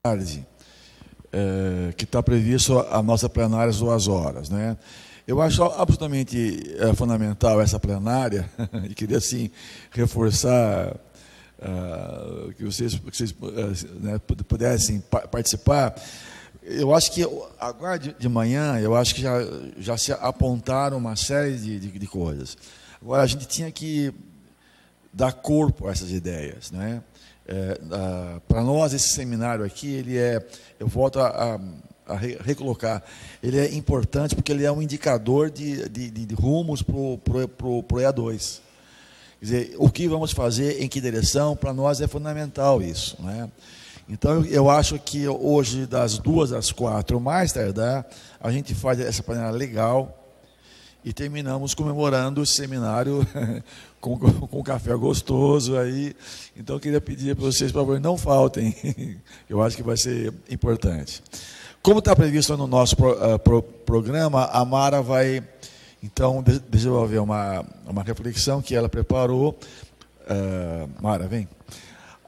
tarde, que está previsto a nossa plenária às 2 horas, né? Eu acho absolutamente fundamental essa plenária, e queria, assim, reforçar que vocês né, pudessem participar. Eu acho que agora de manhã, eu acho que já se apontaram uma série de coisas. Agora, a gente tinha que dar corpo a essas ideias, né? Para nós, esse seminário aqui, ele eu volto a recolocar, ele é importante porque ele é um indicador de rumos para o EA2. Quer dizer, o que vamos fazer, em que direção, para nós é fundamental isso, né? Então, eu acho que hoje, das 2 às 4, mais tardar, a gente faz essa panela legal e terminamos comemorando o seminário com café gostoso aí. Então, eu queria pedir para vocês, por favor, não faltem. Eu acho que vai ser importante. Como está previsto no nosso programa, a Mara vai, então, desenvolver uma reflexão que ela preparou. Mara, vem.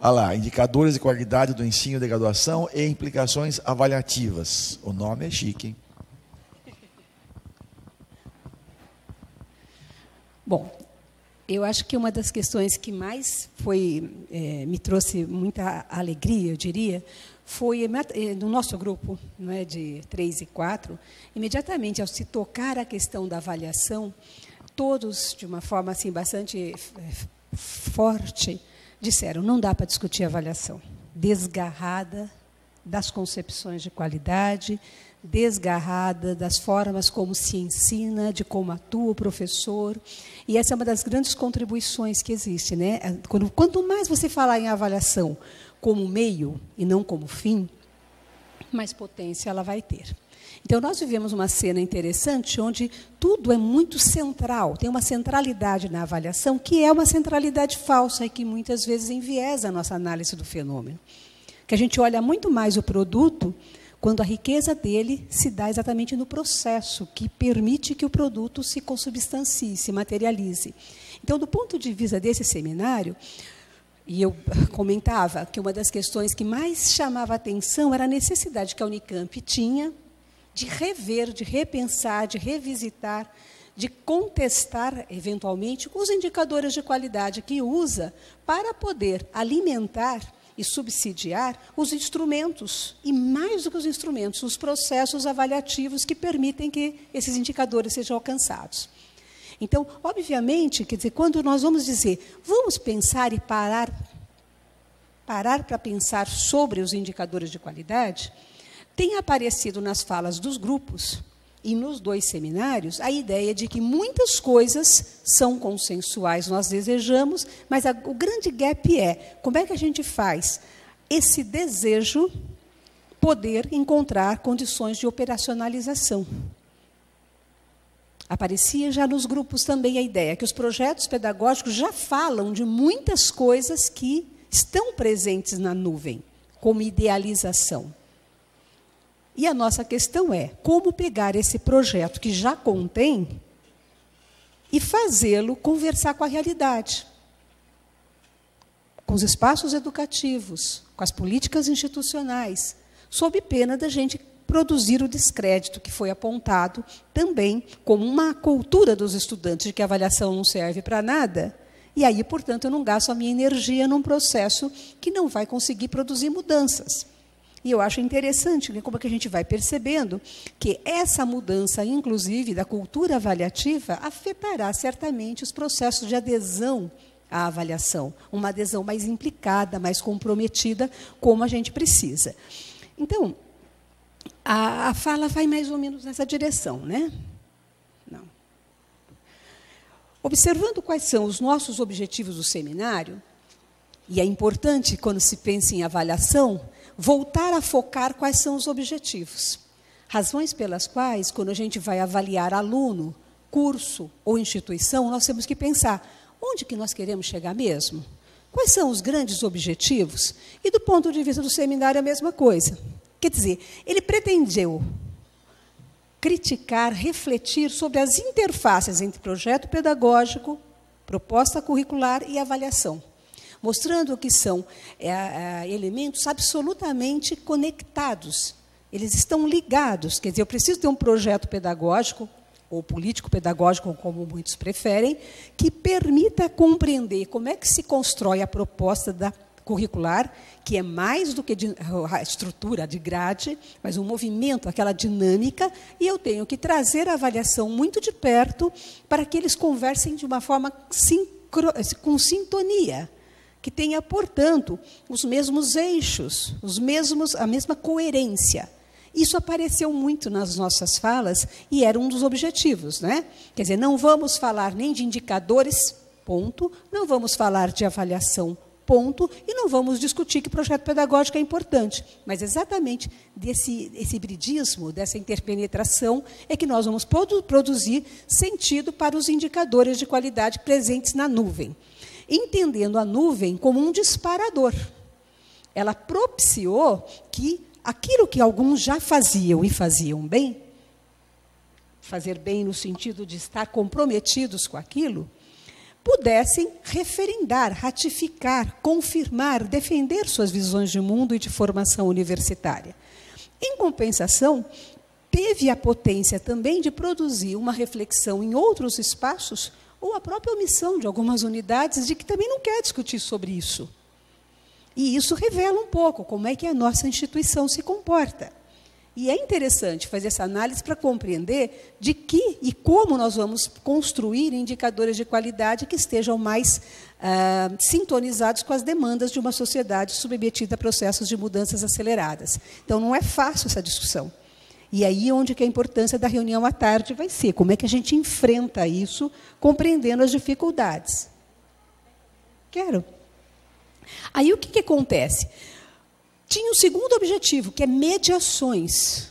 Olha lá, indicadores de qualidade do ensino de graduação e implicações avaliativas. O nome é chique, hein? Bom, eu acho que uma das questões que mais me trouxe muita alegria, eu diria, foi no nosso grupo, não é, de 3 e 4, imediatamente ao se tocar a questão da avaliação, todos, de uma forma assim bastante forte, disseram, não dá para discutir avaliação, desgarrada das concepções de qualidade, desgarrada das formas como se ensina, de como atua o professor. E essa é uma das grandes contribuições que existe, né? Quanto mais você falar em avaliação como meio e não como fim, mais potência ela vai ter. Então, nós vivemos uma cena interessante onde tudo é muito central, tem uma centralidade na avaliação, que é uma centralidade falsa e que muitas vezes enviesa a nossa análise do fenômeno. Que a gente olha muito mais o produto quando a riqueza dele se dá exatamente no processo que permite que o produto se consubstancie, se materialize. Então, do ponto de vista desse seminário, e eu comentava que uma das questões que mais chamava a atenção era a necessidade que a Unicamp tinha de rever, de repensar, de revisitar, de contestar, eventualmente, os indicadores de qualidade que usa para poder alimentar e subsidiar os instrumentos, e mais do que os instrumentos, os processos avaliativos que permitem que esses indicadores sejam alcançados. Então, obviamente, quer dizer, quando nós vamos dizer, vamos pensar e parar para pensar sobre os indicadores de qualidade, tem aparecido nas falas dos grupos e nos 2 seminários a ideia de que muitas coisas são consensuais, nós desejamos, mas o grande gap é como é que a gente faz esse desejo poder encontrar condições de operacionalização. Aparecia já nos grupos também a ideia que os projetos pedagógicos já falam de muitas coisas que estão presentes na nuvem, como idealização. E a nossa questão é como pegar esse projeto que já contém e fazê-lo conversar com a realidade, com os espaços educativos, com as políticas institucionais, sob pena da gente produzir o descrédito que foi apontado também como uma cultura dos estudantes de que a avaliação não serve para nada, e aí, portanto, eu não gasto a minha energia num processo que não vai conseguir produzir mudanças. E eu acho interessante, né, como é que a gente vai percebendo que essa mudança, inclusive, da cultura avaliativa, afetará certamente os processos de adesão à avaliação, uma adesão mais implicada, mais comprometida, como a gente precisa. Então, a fala vai mais ou menos nessa direção, né? Não. Observando quais são os nossos objetivos do seminário, e é importante, quando se pensa em avaliação, voltar a focar quais são os objetivos. Razões pelas quais, quando a gente vai avaliar aluno, curso ou instituição, nós temos que pensar, onde que nós queremos chegar mesmo? Quais são os grandes objetivos? E, do ponto de vista do seminário, a mesma coisa. Quer dizer, ele pretendeu criticar, refletir sobre as interfaces entre projeto pedagógico, proposta curricular e avaliação. mostrando que são elementos absolutamente conectados. Eles estão ligados. Quer dizer, eu preciso ter um projeto pedagógico, ou político-pedagógico, como muitos preferem, que permita compreender como é que se constrói a proposta curricular, que é mais do que a estrutura de grade, mas um movimento, aquela dinâmica, e eu tenho que trazer a avaliação muito de perto para que eles conversem de uma forma com sintonia, que tenha, portanto, os mesmos eixos, a mesma coerência. Isso apareceu muito nas nossas falas e era um dos objetivos, né? Quer dizer, não vamos falar nem de indicadores, ponto, não vamos falar de avaliação, ponto, e não vamos discutir que projeto pedagógico é importante, mas exatamente desse hibridismo, dessa interpenetração, é que nós vamos produzir sentido para os indicadores de qualidade presentes na nuvem, entendendo a nuvem como um disparador. Ela propiciou que aquilo que alguns já faziam e faziam bem, fazer bem no sentido de estar comprometidos com aquilo, pudessem referendar, ratificar, confirmar, defender suas visões de mundo e de formação universitária. Em compensação, teve a potência também de produzir uma reflexão em outros espaços, ou a própria omissão de algumas unidades de que também não quer discutir sobre isso. E isso revela um pouco como é que a nossa instituição se comporta. E é interessante fazer essa análise para compreender de que e como nós vamos construir indicadores de qualidade que estejam mais sintonizados com as demandas de uma sociedade submetida a processos de mudanças aceleradas. Então, não é fácil essa discussão. E aí onde que a importância da reunião à tarde vai ser. Como é que a gente enfrenta isso, compreendendo as dificuldades. Quero. Aí, o que acontece? Tinha um segundo objetivo, que é mediações.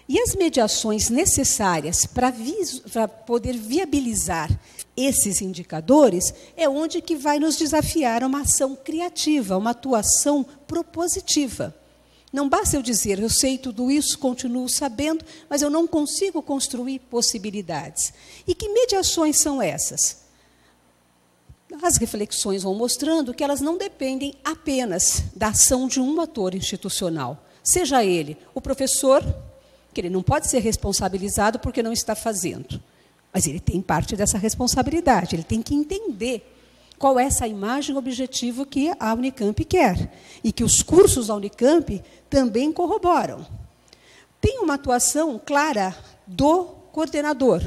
E as mediações necessárias para poder viabilizar esses indicadores é onde que vai nos desafiar uma ação criativa, uma atuação propositiva. Não basta eu dizer, eu sei tudo isso, continuo sabendo, mas eu não consigo construir possibilidades. E que mediações são essas? As reflexões vão mostrando que elas não dependem apenas da ação de um ator institucional. Seja ele o professor, que ele não pode ser responsabilizado porque não está fazendo, mas ele tem parte dessa responsabilidade, ele tem que entender qual é essa imagem objetivo que a Unicamp quer, e que os cursos da Unicamp também corroboram. Tem uma atuação clara do coordenador,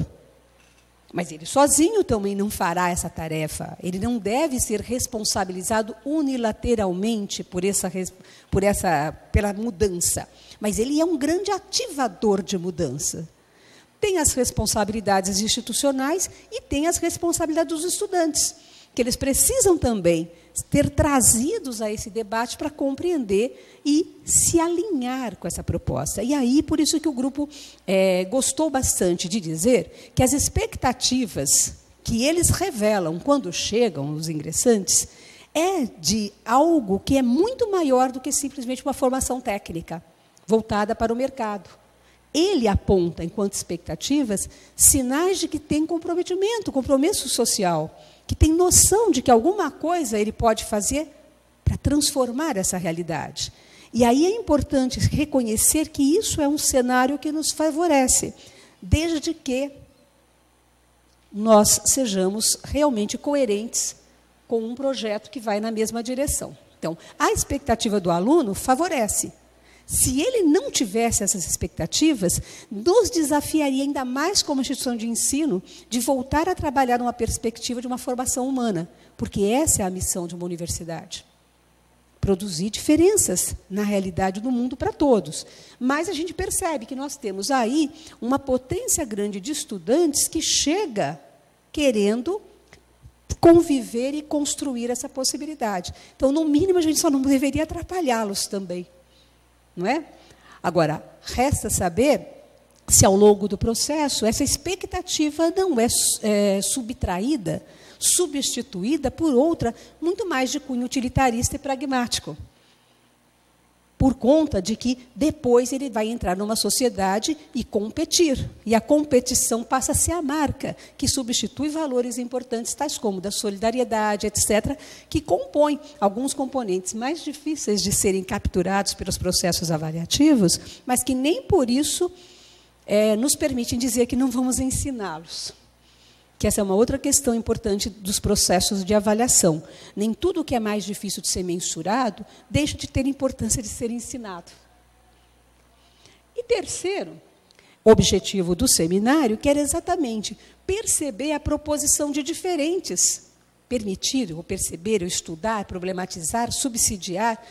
mas ele sozinho também não fará essa tarefa. Ele não deve ser responsabilizado unilateralmente pela mudança. Mas ele é um grande ativador de mudança. Tem as responsabilidades institucionais e tem as responsabilidades dos estudantes, que eles precisam também ter trazidos a esse debate para compreender e se alinhar com essa proposta. E aí, por isso que o grupo gostou bastante de dizer que as expectativas que eles revelam quando chegam, os ingressantes, é de algo que é muito maior do que simplesmente uma formação técnica, voltada para o mercado. Ele aponta, enquanto expectativas, sinais de que tem comprometimento, compromisso social, que tem noção de que alguma coisa ele pode fazer para transformar essa realidade. E aí é importante reconhecer que isso é um cenário que nos favorece, desde que nós sejamos realmente coerentes com um projeto que vai na mesma direção. Então, a expectativa do aluno favorece. Se ele não tivesse essas expectativas, nos desafiaria ainda mais como instituição de ensino de voltar a trabalhar numa perspectiva de uma formação humana, porque essa é a missão de uma universidade. Produzir diferenças na realidade do mundo para todos. Mas a gente percebe que nós temos aí uma potência grande de estudantes que chega querendo conviver e construir essa possibilidade. Então, no mínimo, a gente só não deveria atrapalhá-los também. Não é? Agora, resta saber se, ao longo do processo, essa expectativa não é subtraída, substituída por outra muito mais de cunho utilitarista e pragmático. por conta de que depois ele vai entrar numa sociedade e competir. E a competição passa a ser a marca que substitui valores importantes, tais como da solidariedade, etc., que compõem alguns componentes mais difíceis de serem capturados pelos processos avaliativos, mas que nem por isso nos permitem dizer que não vamos ensiná-los. Que essa é uma outra questão importante dos processos de avaliação. Nem tudo que é mais difícil de ser mensurado deixa de ter importância de ser ensinado. E terceiro, objetivo do seminário, que era exatamente perceber a proposição de diferentes, permitir, ou perceber, ou estudar, problematizar, subsidiar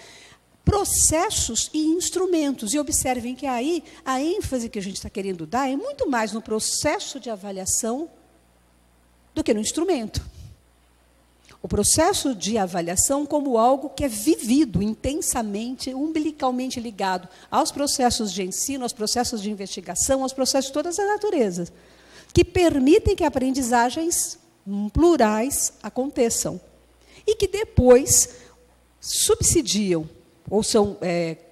processos e instrumentos. E observem que aí a ênfase que a gente está querendo dar é muito mais no processo de avaliação do que no instrumento. O processo de avaliação como algo que é vivido intensamente, umbilicalmente ligado aos processos de ensino, aos processos de investigação, aos processos de todas as naturezas, que permitem que aprendizagens plurais aconteçam e que depois subsidiam ou são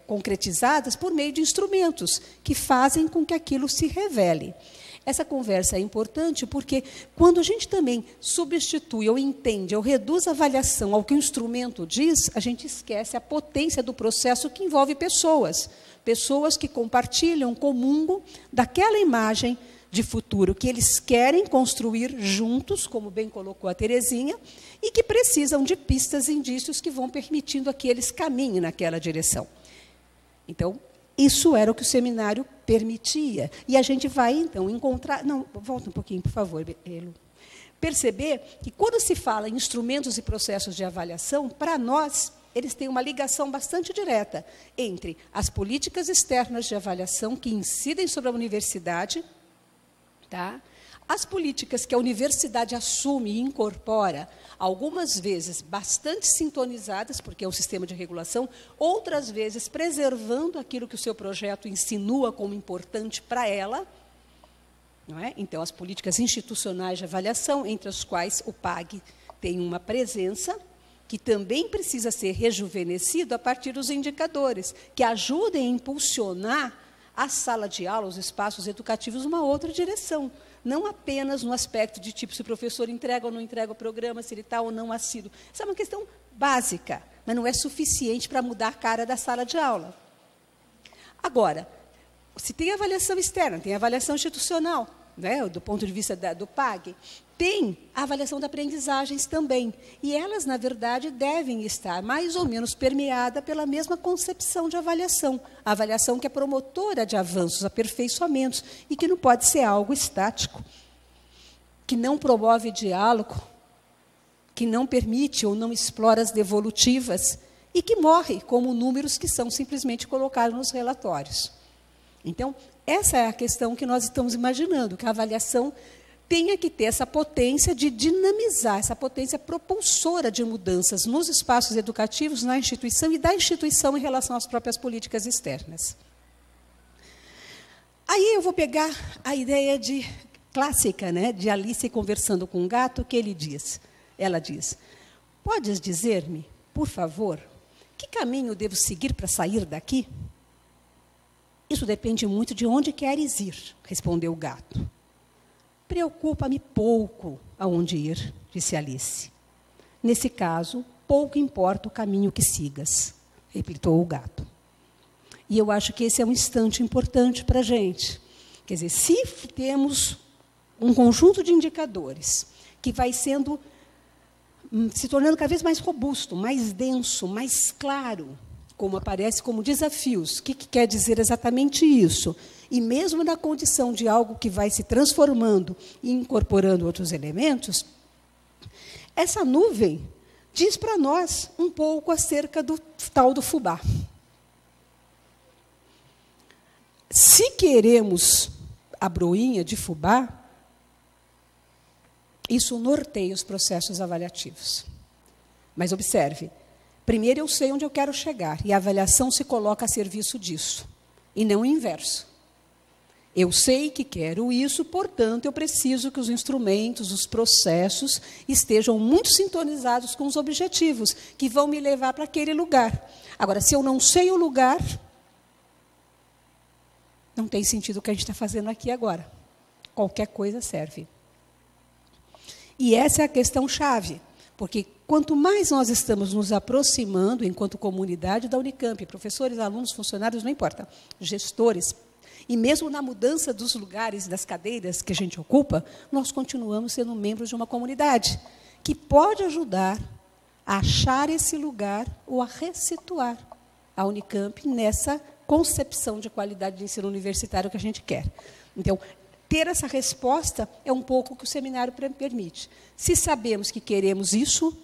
concretizadas por meio de instrumentos que fazem com que aquilo se revele. Essa conversa é importante porque, quando a gente também substitui, ou entende, ou reduz a avaliação ao que o instrumento diz, a gente esquece a potência do processo que envolve pessoas. Pessoas que compartilham, comungam daquela imagem de futuro que eles querem construir juntos, como bem colocou a Terezinha, e que precisam de pistas e indícios que vão permitindo a que eles caminhem naquela direção. Então, isso era o que o seminário permitia. E a gente vai, então, encontrar... Não, volta um pouquinho, por favor, Elo. Perceber que, quando se fala em instrumentos e processos de avaliação, para nós, eles têm uma ligação bastante direta entre as políticas externas de avaliação que incidem sobre a universidade, tá? As políticas que a universidade assume e incorpora, algumas vezes bastante sintonizadas, porque é um sistema de regulação, outras vezes preservando aquilo que o seu projeto insinua como importante para ela. Não é? Então, as políticas institucionais de avaliação, entre as quais o PAG tem uma presença, que também precisa ser rejuvenescido a partir dos indicadores, que ajudem a impulsionar a sala de aula, os espaços educativos, numa outra direção. Não apenas no aspecto de tipo se o professor entrega ou não entrega o programa, se ele está ou não assíduo. Essa é uma questão básica, mas não é suficiente para mudar a cara da sala de aula. Agora, se tem avaliação externa, tem avaliação institucional, né, do ponto de vista do PAG, tem a avaliação de aprendizagens também. E elas, na verdade, devem estar mais ou menos permeadas pela mesma concepção de avaliação. A avaliação que é promotora de avanços, aperfeiçoamentos, e que não pode ser algo estático, que não promove diálogo, que não permite ou não explora as devolutivas, e que morre como números que são simplesmente colocados nos relatórios. Então, essa é a questão que nós estamos imaginando, que a avaliação tenha que ter essa potência de dinamizar, essa potência propulsora de mudanças nos espaços educativos, na instituição e da instituição em relação às próprias políticas externas. Aí eu vou pegar a ideia clássica, né, de Alice conversando com um gato, que ela diz, podes dizer-me, por favor, que caminho devo seguir para sair daqui? Isso depende muito de onde queres ir, respondeu o gato. Preocupa-me pouco aonde ir, disse Alice. Nesse caso, pouco importa o caminho que sigas, replicou o gato. E eu acho que esse é um instante importante para a gente. Quer dizer, se temos um conjunto de indicadores que vai se tornando cada vez mais robusto, mais denso, mais claro, como aparece como desafios. O que quer dizer exatamente isso? E mesmo na condição de algo que vai se transformando e incorporando outros elementos, essa nuvem diz para nós um pouco acerca do tal do fubá. Se queremos a broinha de fubá, isso norteia os processos avaliativos. Mas observe, primeiro eu sei onde eu quero chegar, e a avaliação se coloca a serviço disso, e não o inverso. Eu sei que quero isso, portanto, eu preciso que os instrumentos, os processos estejam muito sintonizados com os objetivos que vão me levar para aquele lugar. Agora, se eu não sei o lugar, não tem sentido o que a gente está fazendo aqui agora. Qualquer coisa serve. E essa é a questão-chave, porque quanto mais nós estamos nos aproximando, enquanto comunidade da Unicamp, professores, alunos, funcionários, não importa, gestores, e mesmo na mudança dos lugares, das cadeiras que a gente ocupa, nós continuamos sendo membros de uma comunidade, que pode ajudar a achar esse lugar ou a ressituar a Unicamp nessa concepção de qualidade de ensino universitário que a gente quer. Então, ter essa resposta é um pouco o que o seminário permite. Se sabemos que queremos isso,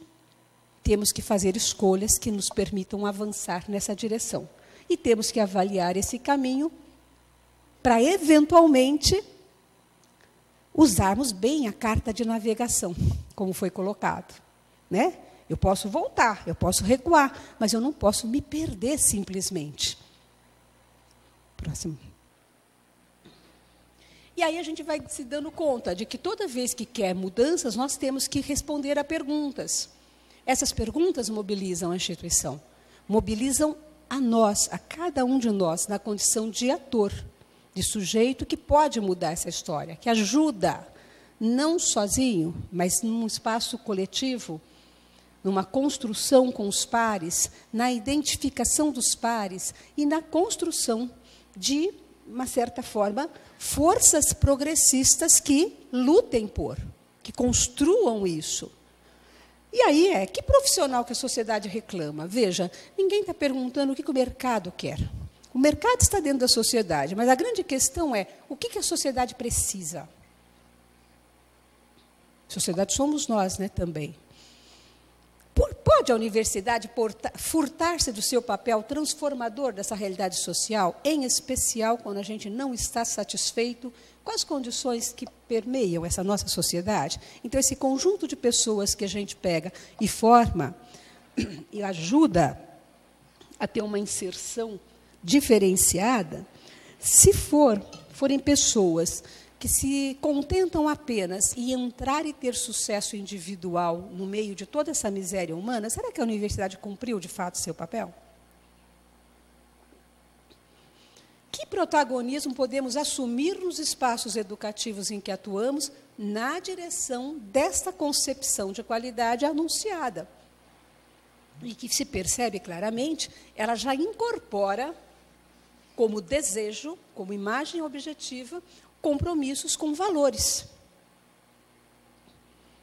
temos que fazer escolhas que nos permitam avançar nessa direção. E temos que avaliar esse caminho para, eventualmente, usarmos bem a carta de navegação, como foi colocado, né? Eu posso voltar, eu posso recuar, mas eu não posso me perder simplesmente. Próximo. E aí a gente vai se dando conta de que toda vez que quer mudanças, nós temos que responder a perguntas. Essas perguntas mobilizam a instituição, mobilizam a nós, a cada um de nós, na condição de ator, de sujeito que pode mudar essa história, que ajuda, não sozinho, mas num espaço coletivo, numa construção com os pares, na identificação dos pares e na construção de, uma certa forma, forças progressistas que lutem por, que construam isso. E aí que profissional que a sociedade reclama? Veja, ninguém está perguntando o que o mercado quer. O mercado está dentro da sociedade, mas a grande questão é o que a sociedade precisa. A sociedade somos nós, né, também. Pode a universidade furtar-se do seu papel transformador dessa realidade social, em especial quando a gente não está satisfeito com as condições que permeiam essa nossa sociedade? Então, esse conjunto de pessoas que a gente pega e forma e ajuda a ter uma inserção diferenciada, se forem pessoas que se contentam apenas em entrar e ter sucesso individual no meio de toda essa miséria humana, será que a universidade cumpriu, de fato, seu papel? Que protagonismo podemos assumir nos espaços educativos em que atuamos na direção desta concepção de qualidade anunciada? E que se percebe claramente, ela já incorpora como desejo, como imagem objetiva, compromissos com valores.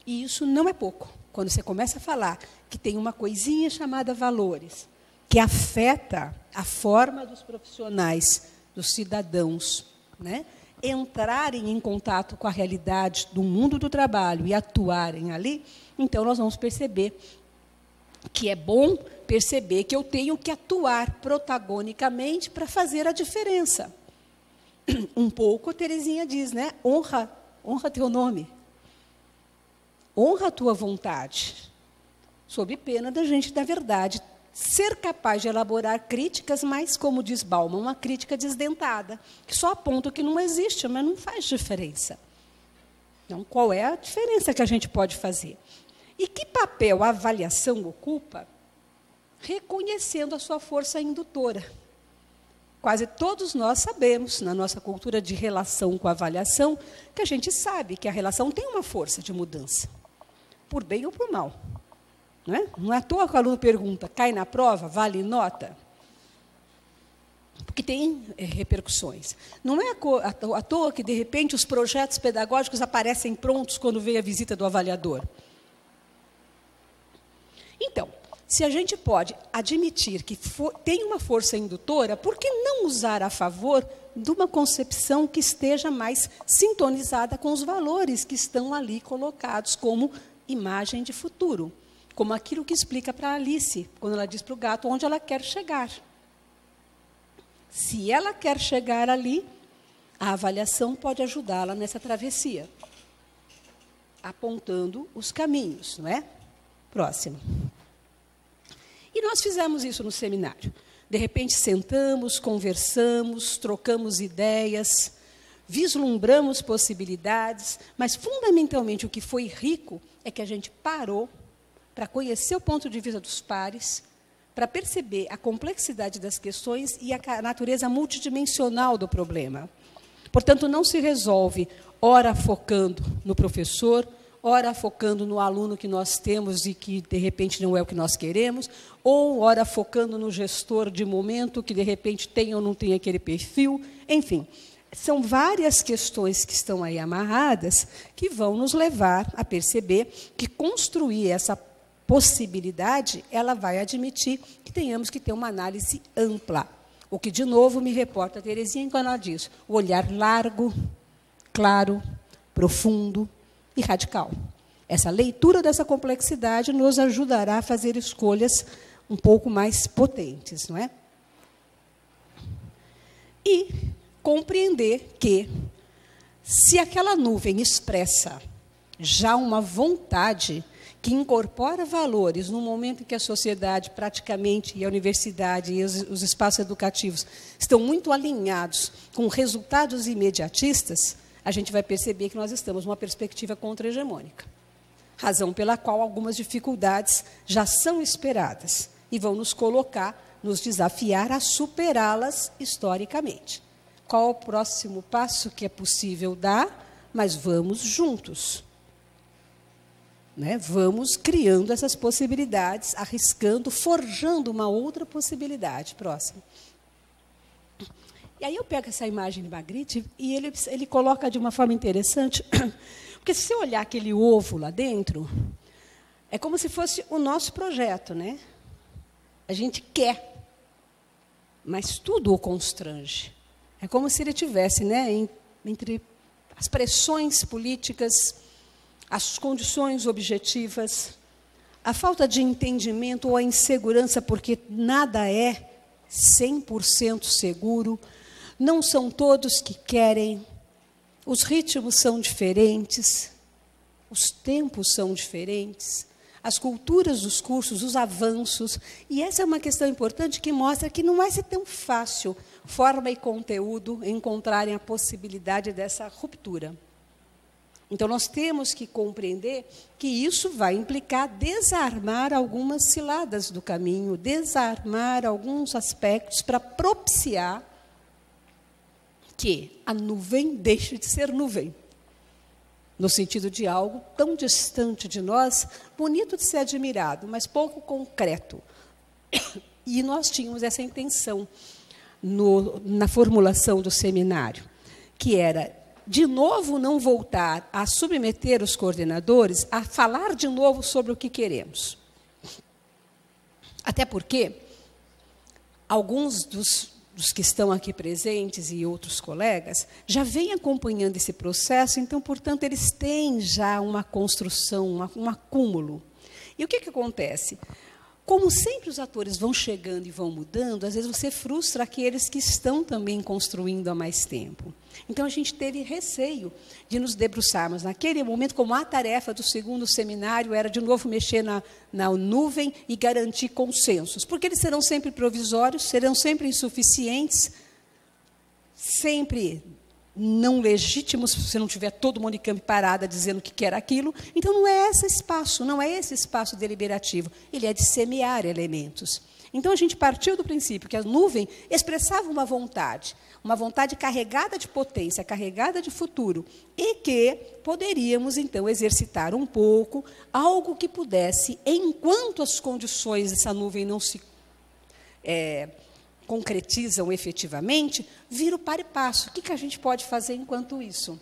E isso não é pouco. Quando você começa a falar que tem uma coisinha chamada valores, que afeta a forma dos profissionais, dos cidadãos, né, entrarem em contato com a realidade do mundo do trabalho e atuarem ali, então nós vamos perceber que é bom perceber que eu tenho que atuar protagonicamente para fazer a diferença. Um pouco a Terezinha diz, né? Honra teu nome. Honra a tua vontade. Sob pena da gente, da verdade, ser capaz de elaborar críticas, mas, como diz Bauman, uma crítica desdentada, que só aponta o que não existe, mas não faz diferença. Então, qual é a diferença que a gente pode fazer? E que papel a avaliação ocupa? Reconhecendo a sua força indutora. Quase todos nós sabemos, na nossa cultura de relação com a avaliação, que a gente sabe que a relação tem uma força de mudança, por bem ou por mal. Não é à toa que o aluno pergunta, cai na prova, vale nota? Porque tem repercussões. Não é à toa que, de repente, os projetos pedagógicos aparecem prontos quando vem a visita do avaliador. Então, se a gente pode admitir que tem uma força indutora, por que não usar a favor de uma concepção que esteja mais sintonizada com os valores que estão ali colocados como imagem de futuro? Como aquilo que explica para a Alice, quando ela diz para o gato onde ela quer chegar. Se ela quer chegar ali, a avaliação pode ajudá-la nessa travessia, apontando os caminhos, não é? Próximo. E nós fizemos isso no seminário. De repente, sentamos, conversamos, trocamos ideias, vislumbramos possibilidades, mas, fundamentalmente, o que foi rico é que a gente parou para conhecer o ponto de vista dos pares, para perceber a complexidade das questões e a natureza multidimensional do problema. Portanto, não se resolve, ora focando no professor, ora focando no aluno que nós temos e que, de repente, não é o que nós queremos, ou ora focando no gestor de momento, que, de repente, tem ou não tem aquele perfil. Enfim, são várias questões que estão aí amarradas que vão nos levar a perceber que construir essa possibilidade, ela vai admitir que tenhamos que ter uma análise ampla. O que, de novo, me reporta a Terezinha quando ela diz o olhar largo, claro, profundo e radical. Essa leitura dessa complexidade nos ajudará a fazer escolhas um pouco mais potentes, não é? E compreender que, se aquela nuvem expressa já uma vontade que incorpora valores no momento em que a sociedade praticamente, e a universidade e os espaços educativos estão muito alinhados com resultados imediatistas, a gente vai perceber que nós estamos numa perspectiva contra-hegemônica. Razão pela qual algumas dificuldades já são esperadas e vão nos colocar, nos desafiar a superá-las historicamente. Qual o próximo passo que é possível dar? Mas vamos juntos. Né? Vamos criando essas possibilidades, arriscando, forjando uma outra possibilidade. Próximo. E aí eu pego essa imagem de Magritte e ele coloca de uma forma interessante, porque se você olhar aquele ovo lá dentro, é como se fosse o nosso projeto, né? A gente quer, mas tudo o constrange. É como se ele tivesse, né, entre as pressões políticas, as condições objetivas, a falta de entendimento ou a insegurança, porque nada é 100% seguro, não são todos que querem, os ritmos são diferentes, os tempos são diferentes, as culturas dos cursos, os avanços, e essa é uma questão importante que mostra que não vai ser tão fácil forma e conteúdo encontrarem a possibilidade dessa ruptura. Então, nós temos que compreender que isso vai implicar desarmar algumas ciladas do caminho, desarmar alguns aspectos para propiciar que a nuvem deixe de ser nuvem, no sentido de algo tão distante de nós, bonito de ser admirado, mas pouco concreto. E nós tínhamos essa intenção na formulação do seminário, que era, de novo, não voltar a submeter os coordenadores a falar de novo sobre o que queremos. Até porque alguns dos que estão aqui presentes e outros colegas já vêm acompanhando esse processo, então, portanto, eles têm já uma construção, um acúmulo. E o que acontece? Como sempre os atores vão chegando e vão mudando, às vezes você frustra aqueles que estão também construindo há mais tempo. Então, a gente teve receio de nos debruçarmos naquele momento, como a tarefa do segundo seminário era, de novo, mexer na nuvem e garantir consensos, porque eles serão sempre provisórios, serão sempre insuficientes, sempre não legítimos, se você não tiver todo mundo em campo parada dizendo que quer aquilo. Então, não é esse espaço, não é esse espaço deliberativo. Ele é de semear elementos. Então, a gente partiu do princípio que a nuvem expressava uma vontade carregada de potência, carregada de futuro, e que poderíamos, então, exercitar um pouco algo que pudesse, enquanto as condições dessa nuvem não se concretizam efetivamente, vir o par e passo. O que a gente pode fazer enquanto isso?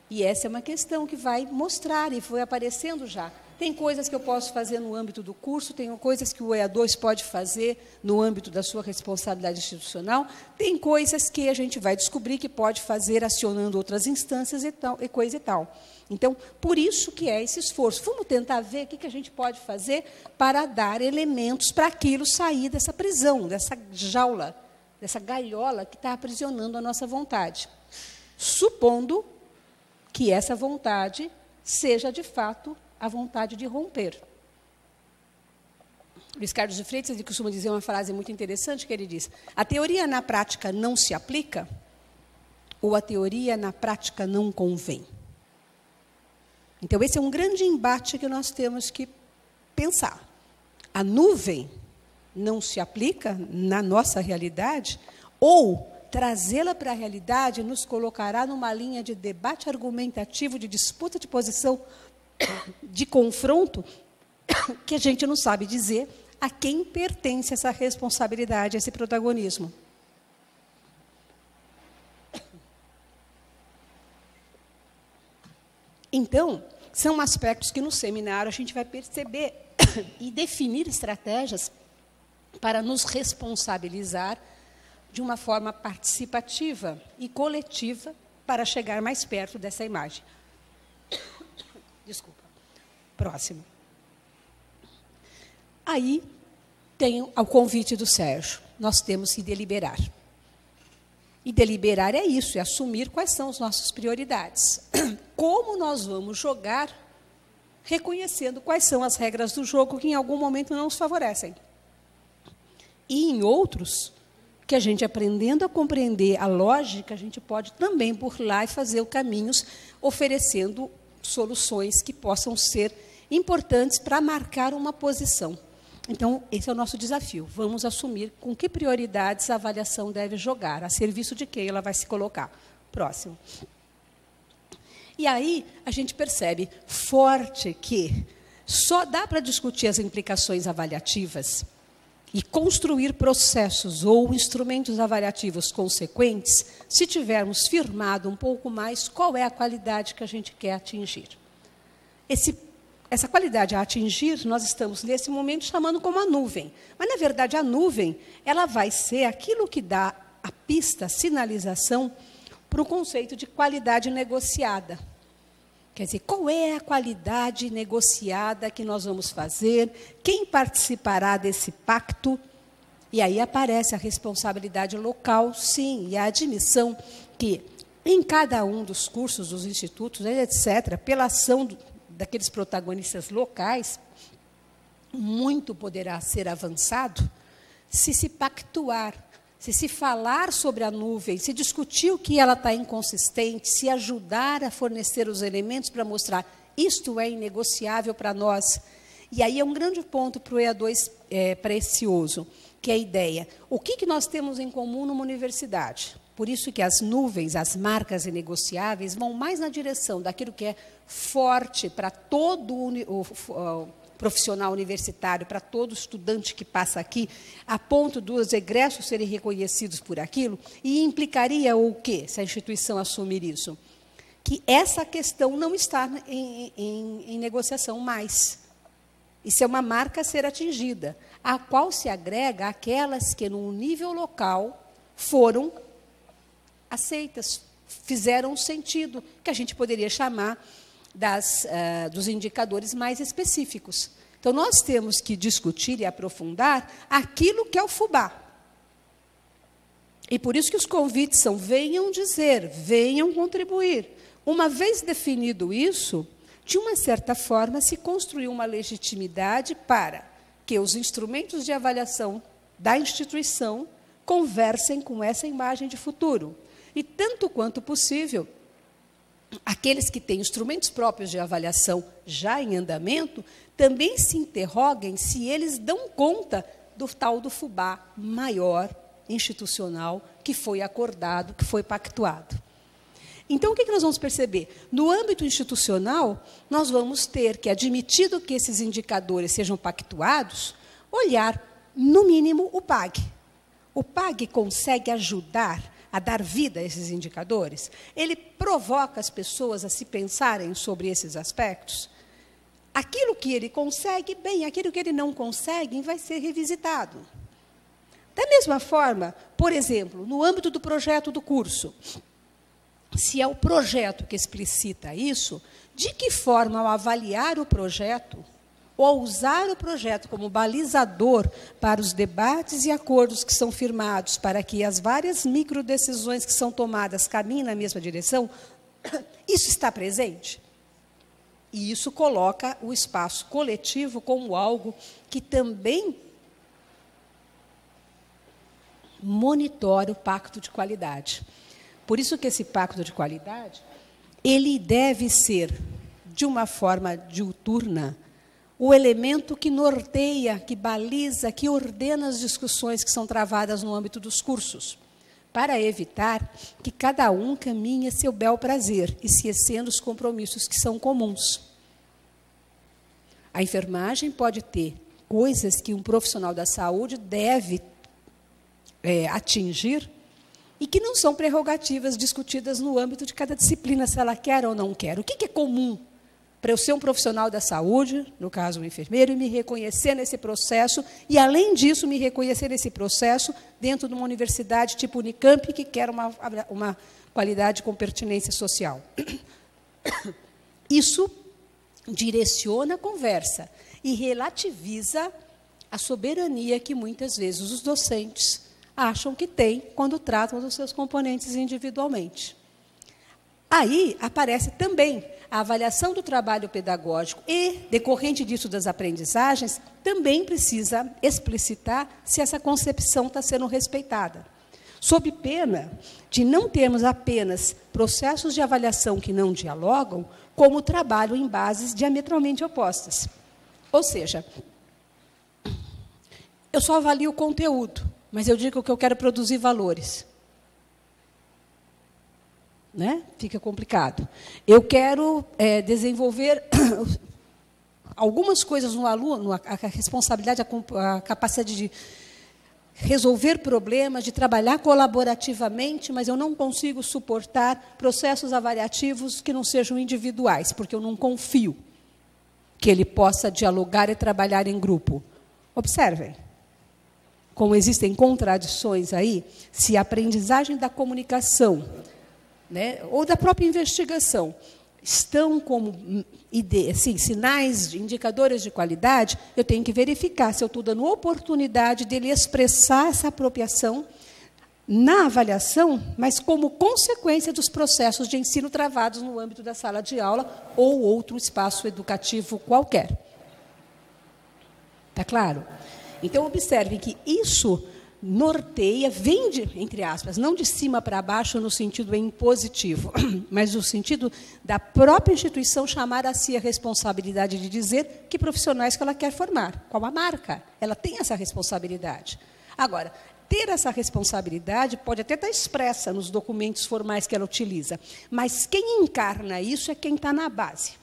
E essa é uma questão que vai mostrar, e foi aparecendo já. Tem coisas que eu posso fazer no âmbito do curso, tem coisas que o EA2 pode fazer no âmbito da sua responsabilidade institucional, tem coisas que a gente vai descobrir que pode fazer acionando outras instâncias e coisa e tal. Então, por isso que é esse esforço. Vamos tentar ver o que a gente pode fazer para dar elementos para aquilo sair dessa prisão, dessa jaula, dessa gaiola que está aprisionando a nossa vontade. Supondo que essa vontade seja, de fato, a vontade de romper. Luiz Carlos de Freitas, ele costuma dizer uma frase muito interessante, que ele diz: a teoria na prática não se aplica ou a teoria na prática não convém? Então, esse é um grande embate que nós temos que pensar. A nuvem não se aplica na nossa realidade, ou trazê-la para a realidade nos colocará numa linha de debate argumentativo, de disputa de posição, de confronto, que a gente não sabe dizer a quem pertence essa responsabilidade, esse protagonismo. Então, são aspectos que no seminário a gente vai perceber e definir estratégias para nos responsabilizar de uma forma participativa e coletiva para chegar mais perto dessa imagem. Desculpa. Próximo. Aí tem o convite do Sérgio. Nós temos que deliberar. E deliberar é isso, é assumir quais são as nossas prioridades. Como nós vamos jogar, reconhecendo quais são as regras do jogo que em algum momento não nos favorecem. E em outros, que a gente aprendendo a compreender a lógica, a gente pode também burlar e fazer caminhos oferecendo soluções que possam ser importantes para marcar uma posição. Então, esse é o nosso desafio. Vamos assumir com que prioridades a avaliação deve jogar, a serviço de quem ela vai se colocar. Próximo. E aí, a gente percebe forte que só dá para discutir as implicações avaliativas e construir processos ou instrumentos avaliativos consequentes se tivermos firmado um pouco mais qual é a qualidade que a gente quer atingir. Essa qualidade a atingir, nós estamos, nesse momento, chamando como a nuvem. Mas, na verdade, a nuvem ela vai ser aquilo que dá a pista, a sinalização, para o conceito de qualidade negociada. Quer dizer, qual é a qualidade negociada que nós vamos fazer? Quem participará desse pacto? E aí aparece a responsabilidade local, sim, e a admissão que, em cada um dos cursos, dos institutos, etc., pela ação daqueles protagonistas locais, muito poderá ser avançado se pactuar, se falar sobre a nuvem, se discutir o que ela está inconsistente, se ajudar a fornecer os elementos para mostrar isto é inegociável para nós. E aí é um grande ponto para o EA2 precioso, que é a ideia. O que nós temos em comum numa universidade? Por isso que as nuvens, as marcas inegociáveis, vão mais na direção daquilo que é forte para todo o profissional universitário, para todo estudante que passa aqui, a ponto dos egressos serem reconhecidos por aquilo, e implicaria o quê, se a instituição assumir isso? Que essa questão não está em negociação mais. Isso é uma marca a ser atingida, a qual se agrega aquelas que, no nível local, foram aceitas, fizeram sentido, que a gente poderia chamar dos indicadores mais específicos. Então, nós temos que discutir e aprofundar aquilo que é o fubá. E por isso que os convites são: venham dizer, venham contribuir. Uma vez definido isso, de uma certa forma, se construiu uma legitimidade para que os instrumentos de avaliação da instituição conversem com essa imagem de futuro. E, tanto quanto possível, aqueles que têm instrumentos próprios de avaliação já em andamento, também se interroguem se eles dão conta do tal do fubá maior, institucional, que foi acordado, que foi pactuado. Então, o que nós vamos perceber? No âmbito institucional, nós vamos ter que, admitido que esses indicadores sejam pactuados, olhar, no mínimo, o PAG. O PAG consegue ajudar a dar vida a esses indicadores? Ele provoca as pessoas a se pensarem sobre esses aspectos? Aquilo que ele consegue, bem, aquilo que ele não consegue vai ser revisitado. Da mesma forma, por exemplo, no âmbito do projeto do curso, se é o projeto que explicita isso, de que forma, ao avaliar o projeto, ou ao usar o projeto como balizador para os debates e acordos que são firmados, para que as várias microdecisões que são tomadas caminhem na mesma direção, isso está presente? E isso coloca o espaço coletivo como algo que também monitora o pacto de qualidade. Por isso que esse pacto de qualidade, ele deve ser, de uma forma diuturna, o elemento que norteia, que baliza, que ordena as discussões que são travadas no âmbito dos cursos, para evitar que cada um caminhe a seu bel prazer, esquecendo os compromissos que são comuns. A enfermagem pode ter coisas que um profissional da saúde deve atingir e que não são prerrogativas discutidas no âmbito de cada disciplina, se ela quer ou não quer. O que é comum para eu ser um profissional da saúde, no caso um enfermeiro, e me reconhecer nesse processo, e, além disso, me reconhecer nesse processo dentro de uma universidade tipo Unicamp, que quer uma qualidade com pertinência social. Isso direciona a conversa e relativiza a soberania que, muitas vezes, os docentes acham que têm quando tratam dos seus componentes individualmente. Aí aparece também a avaliação do trabalho pedagógico e, decorrente disso das aprendizagens, também precisa explicitar se essa concepção está sendo respeitada, sob pena de não termos apenas processos de avaliação que não dialogam, como trabalho em bases diametralmente opostas. Ou seja, eu só avalio o conteúdo, mas eu digo que eu quero produzir valores. Né? Fica complicado. Eu quero desenvolver algumas coisas no aluno, a responsabilidade, a capacidade de resolver problemas, de trabalhar colaborativamente, mas eu não consigo suportar processos avaliativos que não sejam individuais, porque eu não confio que ele possa dialogar e trabalhar em grupo. Observem como existem contradições aí, se a aprendizagem da comunicação, né, ou da própria investigação, estão como assim, sinais, indicadores de qualidade, eu tenho que verificar se eu estou dando oportunidade dele expressar essa apropriação na avaliação, mas como consequência dos processos de ensino travados no âmbito da sala de aula ou outro espaço educativo qualquer. Está claro? Então, observem que isso norteia, vem, entre aspas, não de cima para baixo no sentido impositivo, mas no sentido da própria instituição chamar a si a responsabilidade de dizer que profissionais que ela quer formar, qual a marca. Ela tem essa responsabilidade. Agora, ter essa responsabilidade pode até estar expressa nos documentos formais que ela utiliza, mas quem encarna isso é quem está na base.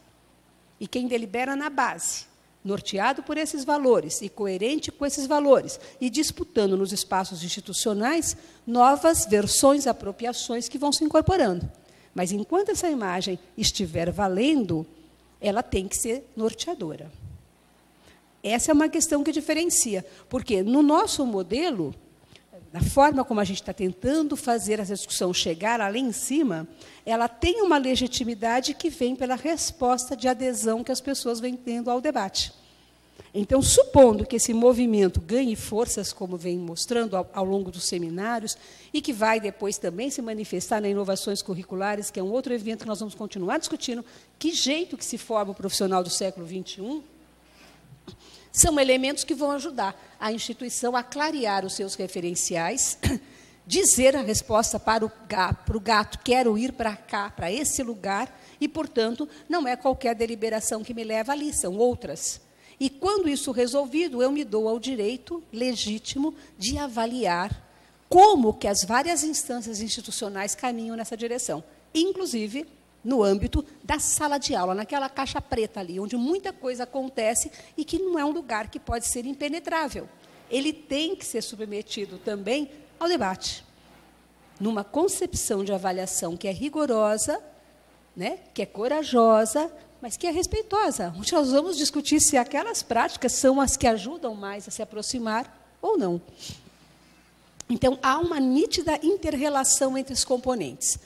E quem delibera na base, norteado por esses valores e coerente com esses valores, e disputando nos espaços institucionais novas versões, apropriações que vão se incorporando. Mas, enquanto essa imagem estiver valendo, ela tem que ser norteadora. Essa é uma questão que diferencia, porque no nosso modelo, na forma como a gente está tentando fazer essa discussão chegar ali em cima, ela tem uma legitimidade que vem pela resposta de adesão que as pessoas vêm tendo ao debate. Então, supondo que esse movimento ganhe forças, como vem mostrando ao longo dos seminários, e que vai depois também se manifestar nas inovações curriculares, que é um outro evento que nós vamos continuar discutindo, que jeito que se forma o profissional do século XXI, são elementos que vão ajudar a instituição a clarear os seus referenciais, dizer a resposta para o gato, quero ir para cá, para esse lugar, e, portanto, não é qualquer deliberação que me leva ali, são outras. E, quando isso resolvido, eu me dou ao direito legítimo de avaliar como que as várias instâncias institucionais caminham nessa direção, inclusive no âmbito da sala de aula, naquela caixa preta ali, onde muita coisa acontece e que não é um lugar que pode ser impenetrável. Ele tem que ser submetido também ao debate, numa concepção de avaliação que é rigorosa, né, que é corajosa, mas que é respeitosa, onde nós vamos discutir se aquelas práticas são as que ajudam mais a se aproximar ou não. Então, há uma nítida inter-relação entre os componentes.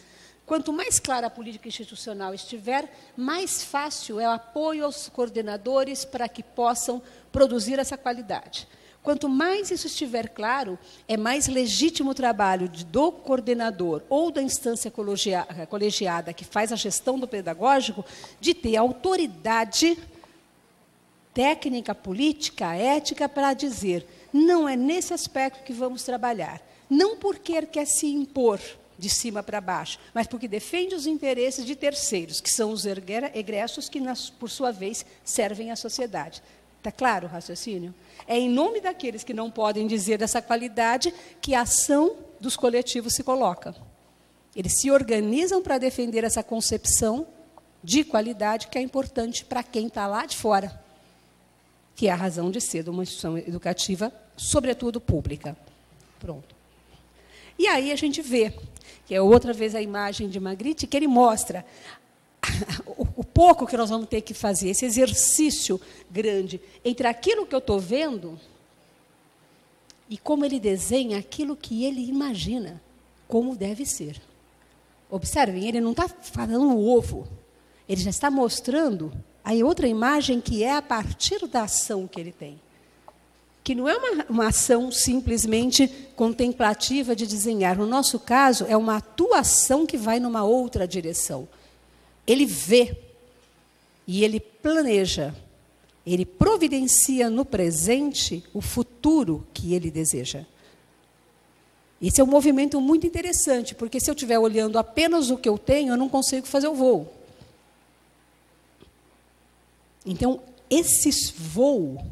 Quanto mais clara a política institucional estiver, mais fácil é o apoio aos coordenadores para que possam produzir essa qualidade. Quanto mais isso estiver claro, é mais legítimo o trabalho do coordenador ou da instância colegiada que faz a gestão do pedagógico de ter autoridade técnica, política, ética para dizer não é nesse aspecto que vamos trabalhar. Não porque quer se impor, de cima para baixo, mas porque defende os interesses de terceiros, que são os egressos que, por sua vez, servem à sociedade. Está claro o raciocínio? É em nome daqueles que não podem dizer dessa qualidade que a ação dos coletivos se coloca. Eles se organizam para defender essa concepção de qualidade que é importante para quem está lá de fora, que é a razão de ser de uma instituição educativa, sobretudo pública. Pronto. E aí a gente vê, que é outra vez a imagem de Magritte, que ele mostra o pouco que nós vamos ter que fazer, esse exercício grande entre aquilo que eu estou vendo e como ele desenha aquilo que ele imagina como deve ser. Observem, ele não está falando o ovo, ele já está mostrando a outra imagem que é a partir da ação que ele tem. Que não é uma ação simplesmente contemplativa de desenhar. No nosso caso, é uma atuação que vai numa outra direção. Ele vê e ele planeja, ele providencia no presente o futuro que ele deseja. Esse é um movimento muito interessante, porque se eu estiver olhando apenas o que eu tenho, eu não consigo fazer o voo. Então, esse voo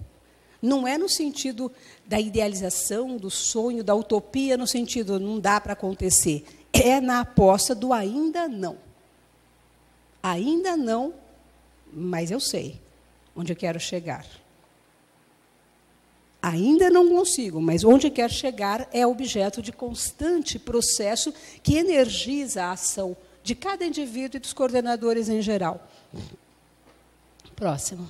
não é no sentido da idealização, do sonho, da utopia, no sentido não dá para acontecer. É na aposta do ainda não. Ainda não, mas eu sei onde eu quero chegar. Ainda não consigo, mas onde eu quero chegar é objeto de constante processo que energiza a ação de cada indivíduo e dos coordenadores em geral. Próximo.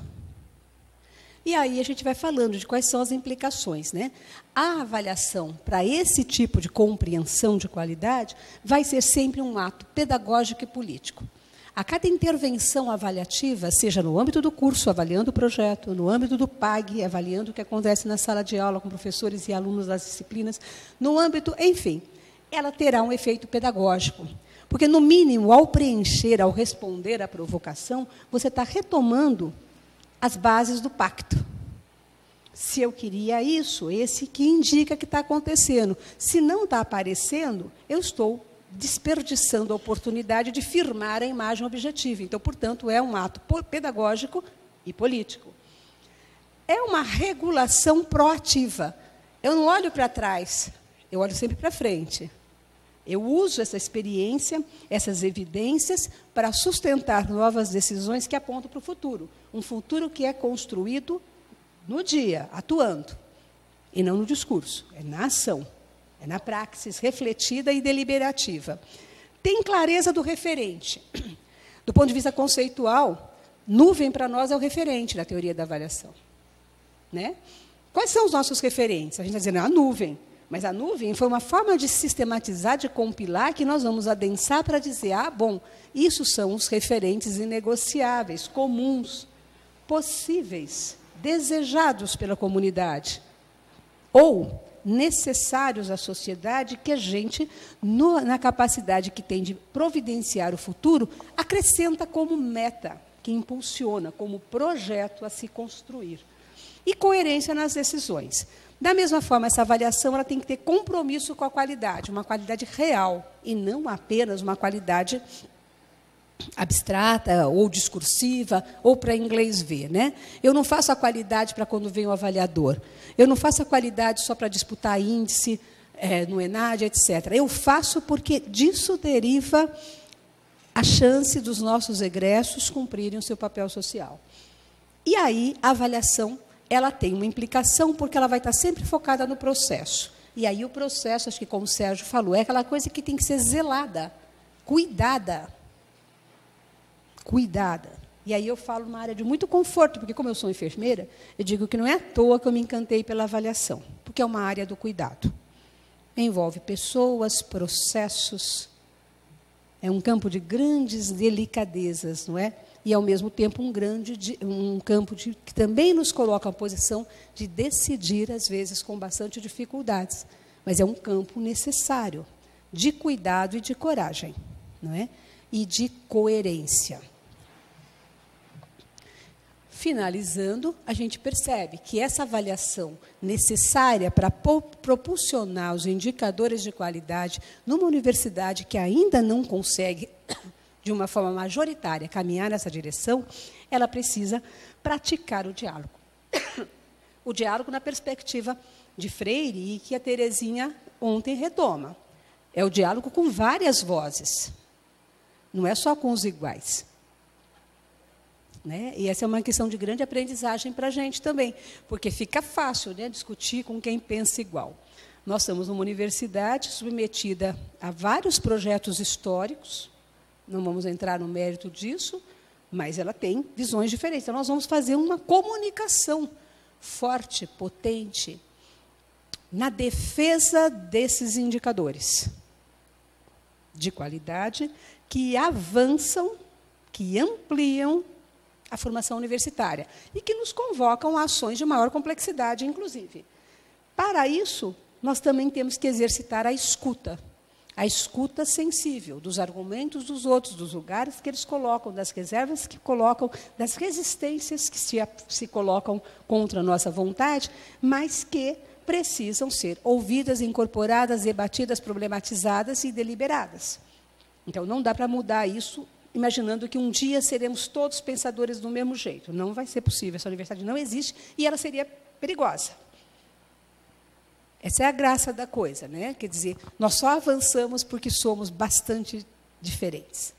E aí a gente vai falando de quais são as implicações, né? A avaliação para esse tipo de compreensão de qualidade vai ser sempre um ato pedagógico e político. A cada intervenção avaliativa, seja no âmbito do curso, avaliando o projeto, no âmbito do PAG, avaliando o que acontece na sala de aula com professores e alunos das disciplinas, no âmbito, enfim, ela terá um efeito pedagógico. Porque, no mínimo, ao preencher, ao responder à provocação, você está retomando as bases do pacto. Se eu queria isso, esse que indica que está acontecendo. Se não está aparecendo, eu estou desperdiçando a oportunidade de firmar a imagem objetiva. Então, portanto, é um ato pedagógico e político. É uma regulação proativa. Eu não olho para trás, eu olho sempre para frente. Eu uso essa experiência, essas evidências, para sustentar novas decisões que apontam para o futuro. Um futuro que é construído no dia, atuando, e não no discurso, é na ação. É na praxis refletida e deliberativa. Tem clareza do referente. Do ponto de vista conceitual, nuvem para nós é o referente da teoria da avaliação. Né? Quais são os nossos referentes? A gente está dizendo a nuvem. Mas a nuvem foi uma forma de sistematizar, de compilar, que nós vamos adensar para dizer, bom, isso são os referentes inegociáveis, comuns, possíveis, desejados pela comunidade. Ou necessários à sociedade que a gente, na capacidade que tem de providenciar o futuro, acrescenta como meta, que impulsiona, como projeto a se construir. E coerência nas decisões. Da mesma forma, essa avaliação ela tem que ter compromisso com a qualidade, uma qualidade real, e não apenas uma qualidade abstrata ou discursiva, ou para inglês ver. Né? Eu não faço a qualidade para quando vem o avaliador. Eu não faço a qualidade só para disputar índice no ENAD, etc. Eu faço porque disso deriva a chance dos nossos egressos cumprirem o seu papel social. E aí, a avaliação ela tem uma implicação, porque ela vai estar sempre focada no processo. E aí o processo, acho que como o Sérgio falou, é aquela coisa que tem que ser zelada, cuidada. Cuidada. E aí eu falo numa área de muito conforto, porque como eu sou enfermeira, eu digo que não é à toa que eu me encantei pela avaliação, porque é uma área do cuidado. Envolve pessoas, processos, é um campo de grandes delicadezas, não é? E, ao mesmo tempo, um campo que também nos coloca a posição de decidir, às vezes, com bastante dificuldades. Mas é um campo necessário, de cuidado e de coragem, não é? E de coerência. Finalizando, a gente percebe que essa avaliação necessária para propulsionar os indicadores de qualidade numa universidade que ainda não consegue, de uma forma majoritária, caminhar nessa direção, ela precisa praticar o diálogo. O diálogo na perspectiva de Freire, e que a Terezinha ontem retoma. É o diálogo com várias vozes, não é só com os iguais. Né? E essa é uma questão de grande aprendizagem para a gente também, porque fica fácil, né, discutir com quem pensa igual. Nós somos uma universidade submetida a vários projetos históricos, não vamos entrar no mérito disso, mas ela tem visões diferentes. Então, nós vamos fazer uma comunicação forte, potente, na defesa desses indicadores de qualidade que avançam, que ampliam a formação universitária e que nos convocam a ações de maior complexidade, inclusive. Para isso, nós também temos que exercitar a escuta sensível dos argumentos dos outros, dos lugares que eles colocam, das reservas que colocam, das resistências que se colocam contra a nossa vontade, mas que precisam ser ouvidas, incorporadas, debatidas, problematizadas e deliberadas. Então, não dá para mudar isso imaginando que um dia seremos todos pensadores do mesmo jeito. Não vai ser possível, essa universidade não existe e ela seria perigosa. Essa é a graça da coisa, né? Quer dizer, nós só avançamos porque somos bastante diferentes.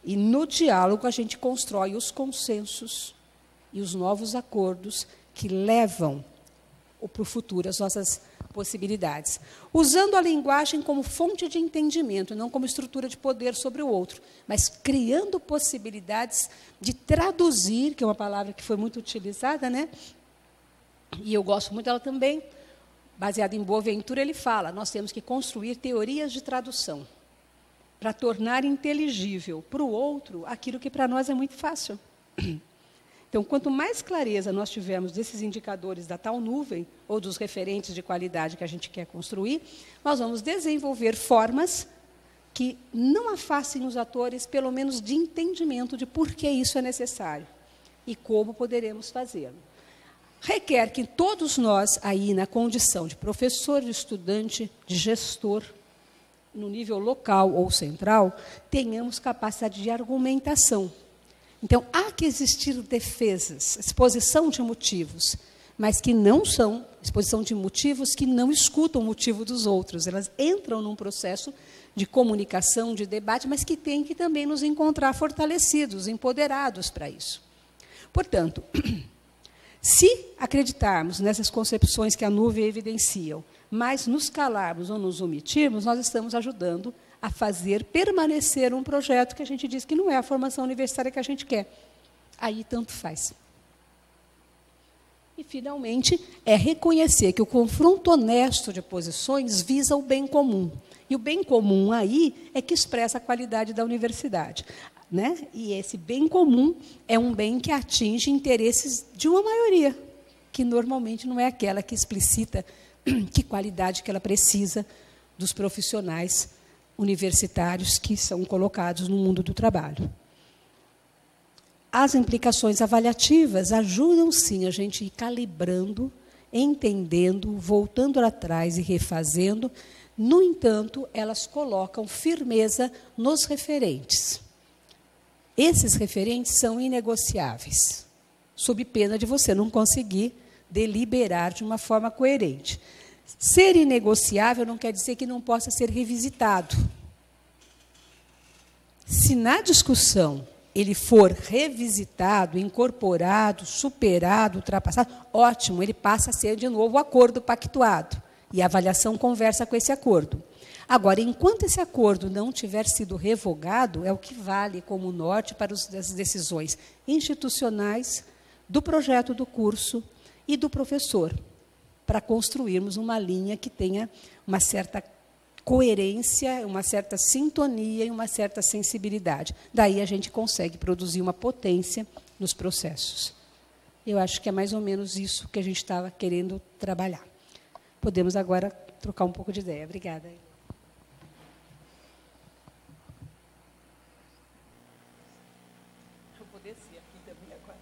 E no diálogo a gente constrói os consensos e os novos acordos que levam para o futuro as nossas possibilidades, usando a linguagem como fonte de entendimento, não como estrutura de poder sobre o outro, mas criando possibilidades de traduzir, que é uma palavra que foi muito utilizada, né? E eu gosto muito dela também, baseada em Boaventura, ele fala, nós temos que construir teorias de tradução para tornar inteligível para o outro aquilo que para nós é muito fácil. Então, quanto mais clareza nós tivermos desses indicadores da tal nuvem, ou dos referentes de qualidade que a gente quer construir, nós vamos desenvolver formas que não afastem os atores, pelo menos de entendimento de por que isso é necessário e como poderemos fazê-lo. Requer que todos nós, aí na condição de professor, de estudante, de gestor, no nível local ou central, tenhamos capacidade de argumentação. Então, há que existir defesas, exposição de motivos, mas que não são exposição de motivos que não escutam o motivo dos outros. Elas entram num processo de comunicação, de debate, mas que tem que também nos encontrar fortalecidos, empoderados para isso. Portanto, se acreditarmos nessas concepções que a nuvem evidenciam, mas nos calarmos ou nos omitirmos, nós estamos ajudando a fazer permanecer um projeto que a gente diz que não é a formação universitária que a gente quer. Aí tanto faz. E, finalmente, é reconhecer que o confronto honesto de posições visa o bem comum. E o bem comum aí é que expressa a qualidade da universidade. Né? E esse bem comum é um bem que atinge interesses de uma maioria, que normalmente não é aquela que explicita que qualidade que ela precisa dos profissionais universitários que são colocados no mundo do trabalho. As implicações avaliativas ajudam, sim, a gente a ir calibrando, entendendo, voltando atrás e refazendo. No entanto, elas colocam firmeza nos referentes. Esses referentes são inegociáveis, sob pena de você não conseguir deliberar de uma forma coerente. Ser inegociável não quer dizer que não possa ser revisitado. Se na discussão ele for revisitado, incorporado, superado, ultrapassado, ótimo, ele passa a ser de novo o acordo pactuado. E a avaliação conversa com esse acordo. Agora, enquanto esse acordo não tiver sido revogado, é o que vale como norte para as decisões institucionais, do projeto do curso e do professor, para construirmos uma linha que tenha uma certa coerência, uma certa sintonia e uma certa sensibilidade. Daí a gente consegue produzir uma potência nos processos. Eu acho que é mais ou menos isso que a gente estava querendo trabalhar. Podemos agora trocar um pouco de ideia. Obrigada. Eu vou descer aqui também agora.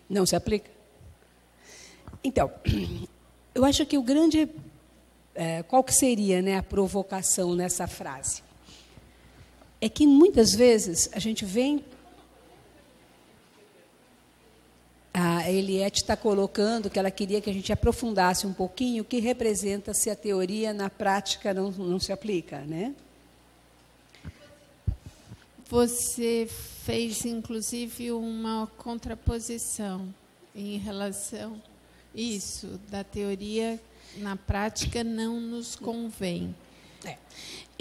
Não se aplica? Então, eu acho que o grande... qual que seria, né, a provocação nessa frase? É que, muitas vezes, a gente vem... A Eliette está colocando que ela queria que a gente aprofundasse um pouquinho o que representa se a teoria na prática não se aplica, né? Você fez, inclusive, uma contraposição em relação a isso, da teoria na prática não nos convém.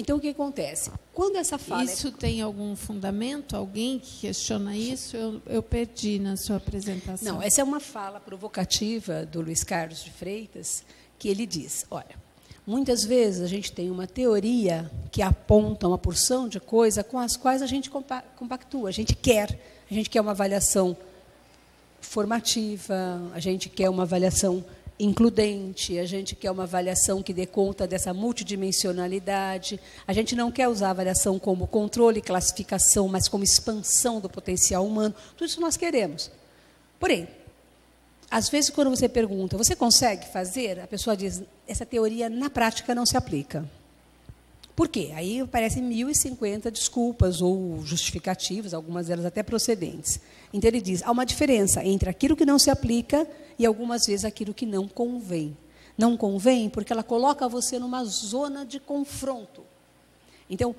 Então, o que acontece? Quando essa fala... Isso tem algum fundamento? Alguém que questiona isso? Eu perdi na sua apresentação. Não, essa é uma fala provocativa do Luiz Carlos de Freitas, que ele diz, olha, muitas vezes a gente tem uma teoria que aponta uma porção de coisa com as quais a gente compactua, a gente quer uma avaliação formativa, a gente quer uma avaliação includente, a gente quer uma avaliação que dê conta dessa multidimensionalidade, a gente não quer usar a avaliação como controle e classificação, mas como expansão do potencial humano, tudo isso nós queremos. Porém, às vezes, quando você pergunta, você consegue fazer? A pessoa diz, essa teoria na prática não se aplica. Por quê? Aí aparecem 1.050 desculpas ou justificativas, algumas delas até procedentes. Então, ele diz, há uma diferença entre aquilo que não se aplica e, algumas vezes, aquilo que não convém. Não convém porque ela coloca você numa zona de confronto. Então,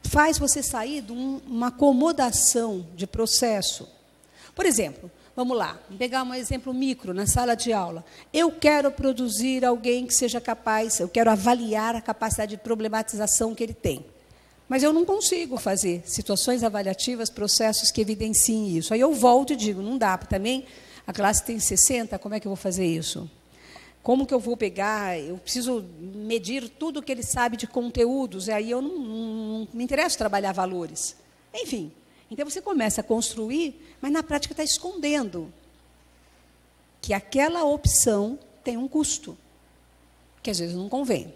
faz você sair de uma acomodação de processo. Por exemplo, vamos lá, vou pegar um exemplo micro na sala de aula. Eu quero produzir alguém que seja capaz, eu quero avaliar a capacidade de problematização que ele tem. Mas eu não consigo fazer situações avaliativas, processos que evidenciem isso. Aí eu volto e digo, não dá, porque também a classe tem 60, como é que eu vou fazer isso? Como que eu vou pegar? Eu preciso medir tudo o que ele sabe de conteúdos, e aí eu não me interessa trabalhar valores. Enfim, então você começa a construir, mas na prática está escondendo que aquela opção tem um custo, que às vezes não convém.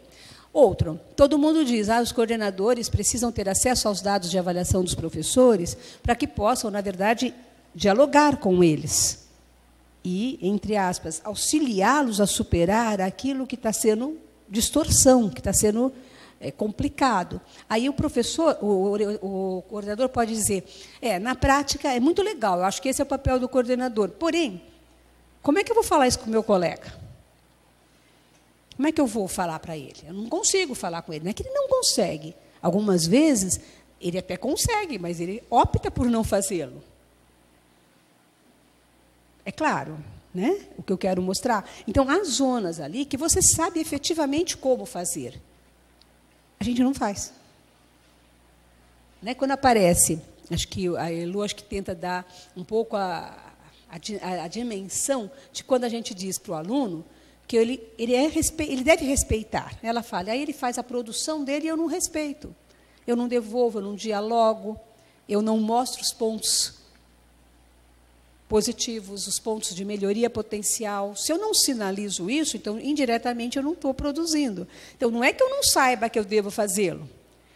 Outro, todo mundo diz, os coordenadores precisam ter acesso aos dados de avaliação dos professores para que possam, na verdade, dialogar com eles e, entre aspas, auxiliá-los a superar aquilo que está sendo distorção, que está sendo complicado. Aí o professor, o coordenador pode dizer, na prática é muito legal, eu acho que esse é o papel do coordenador. Porém, como é que eu vou falar isso com o meu colega? Como é que eu vou falar para ele? Eu não consigo falar com ele. Não é que ele não consegue. Algumas vezes, ele até consegue, mas ele opta por não fazê-lo. É claro, né? O que eu quero mostrar. Então, há zonas ali que você sabe efetivamente como fazer. A gente não faz. Né? Quando aparece, acho que a Elu tenta dar um pouco a dimensão de quando a gente diz para o aluno que ele deve respeitar. Ela fala, aí ele faz a produção dele e eu não respeito. Eu não devolvo, eu não dialogo, eu não mostro os pontos positivos, os pontos de melhoria potencial. Se eu não sinalizo isso, então, indiretamente, eu não estou produzindo. Então, não é que eu não saiba que eu devo fazê-lo.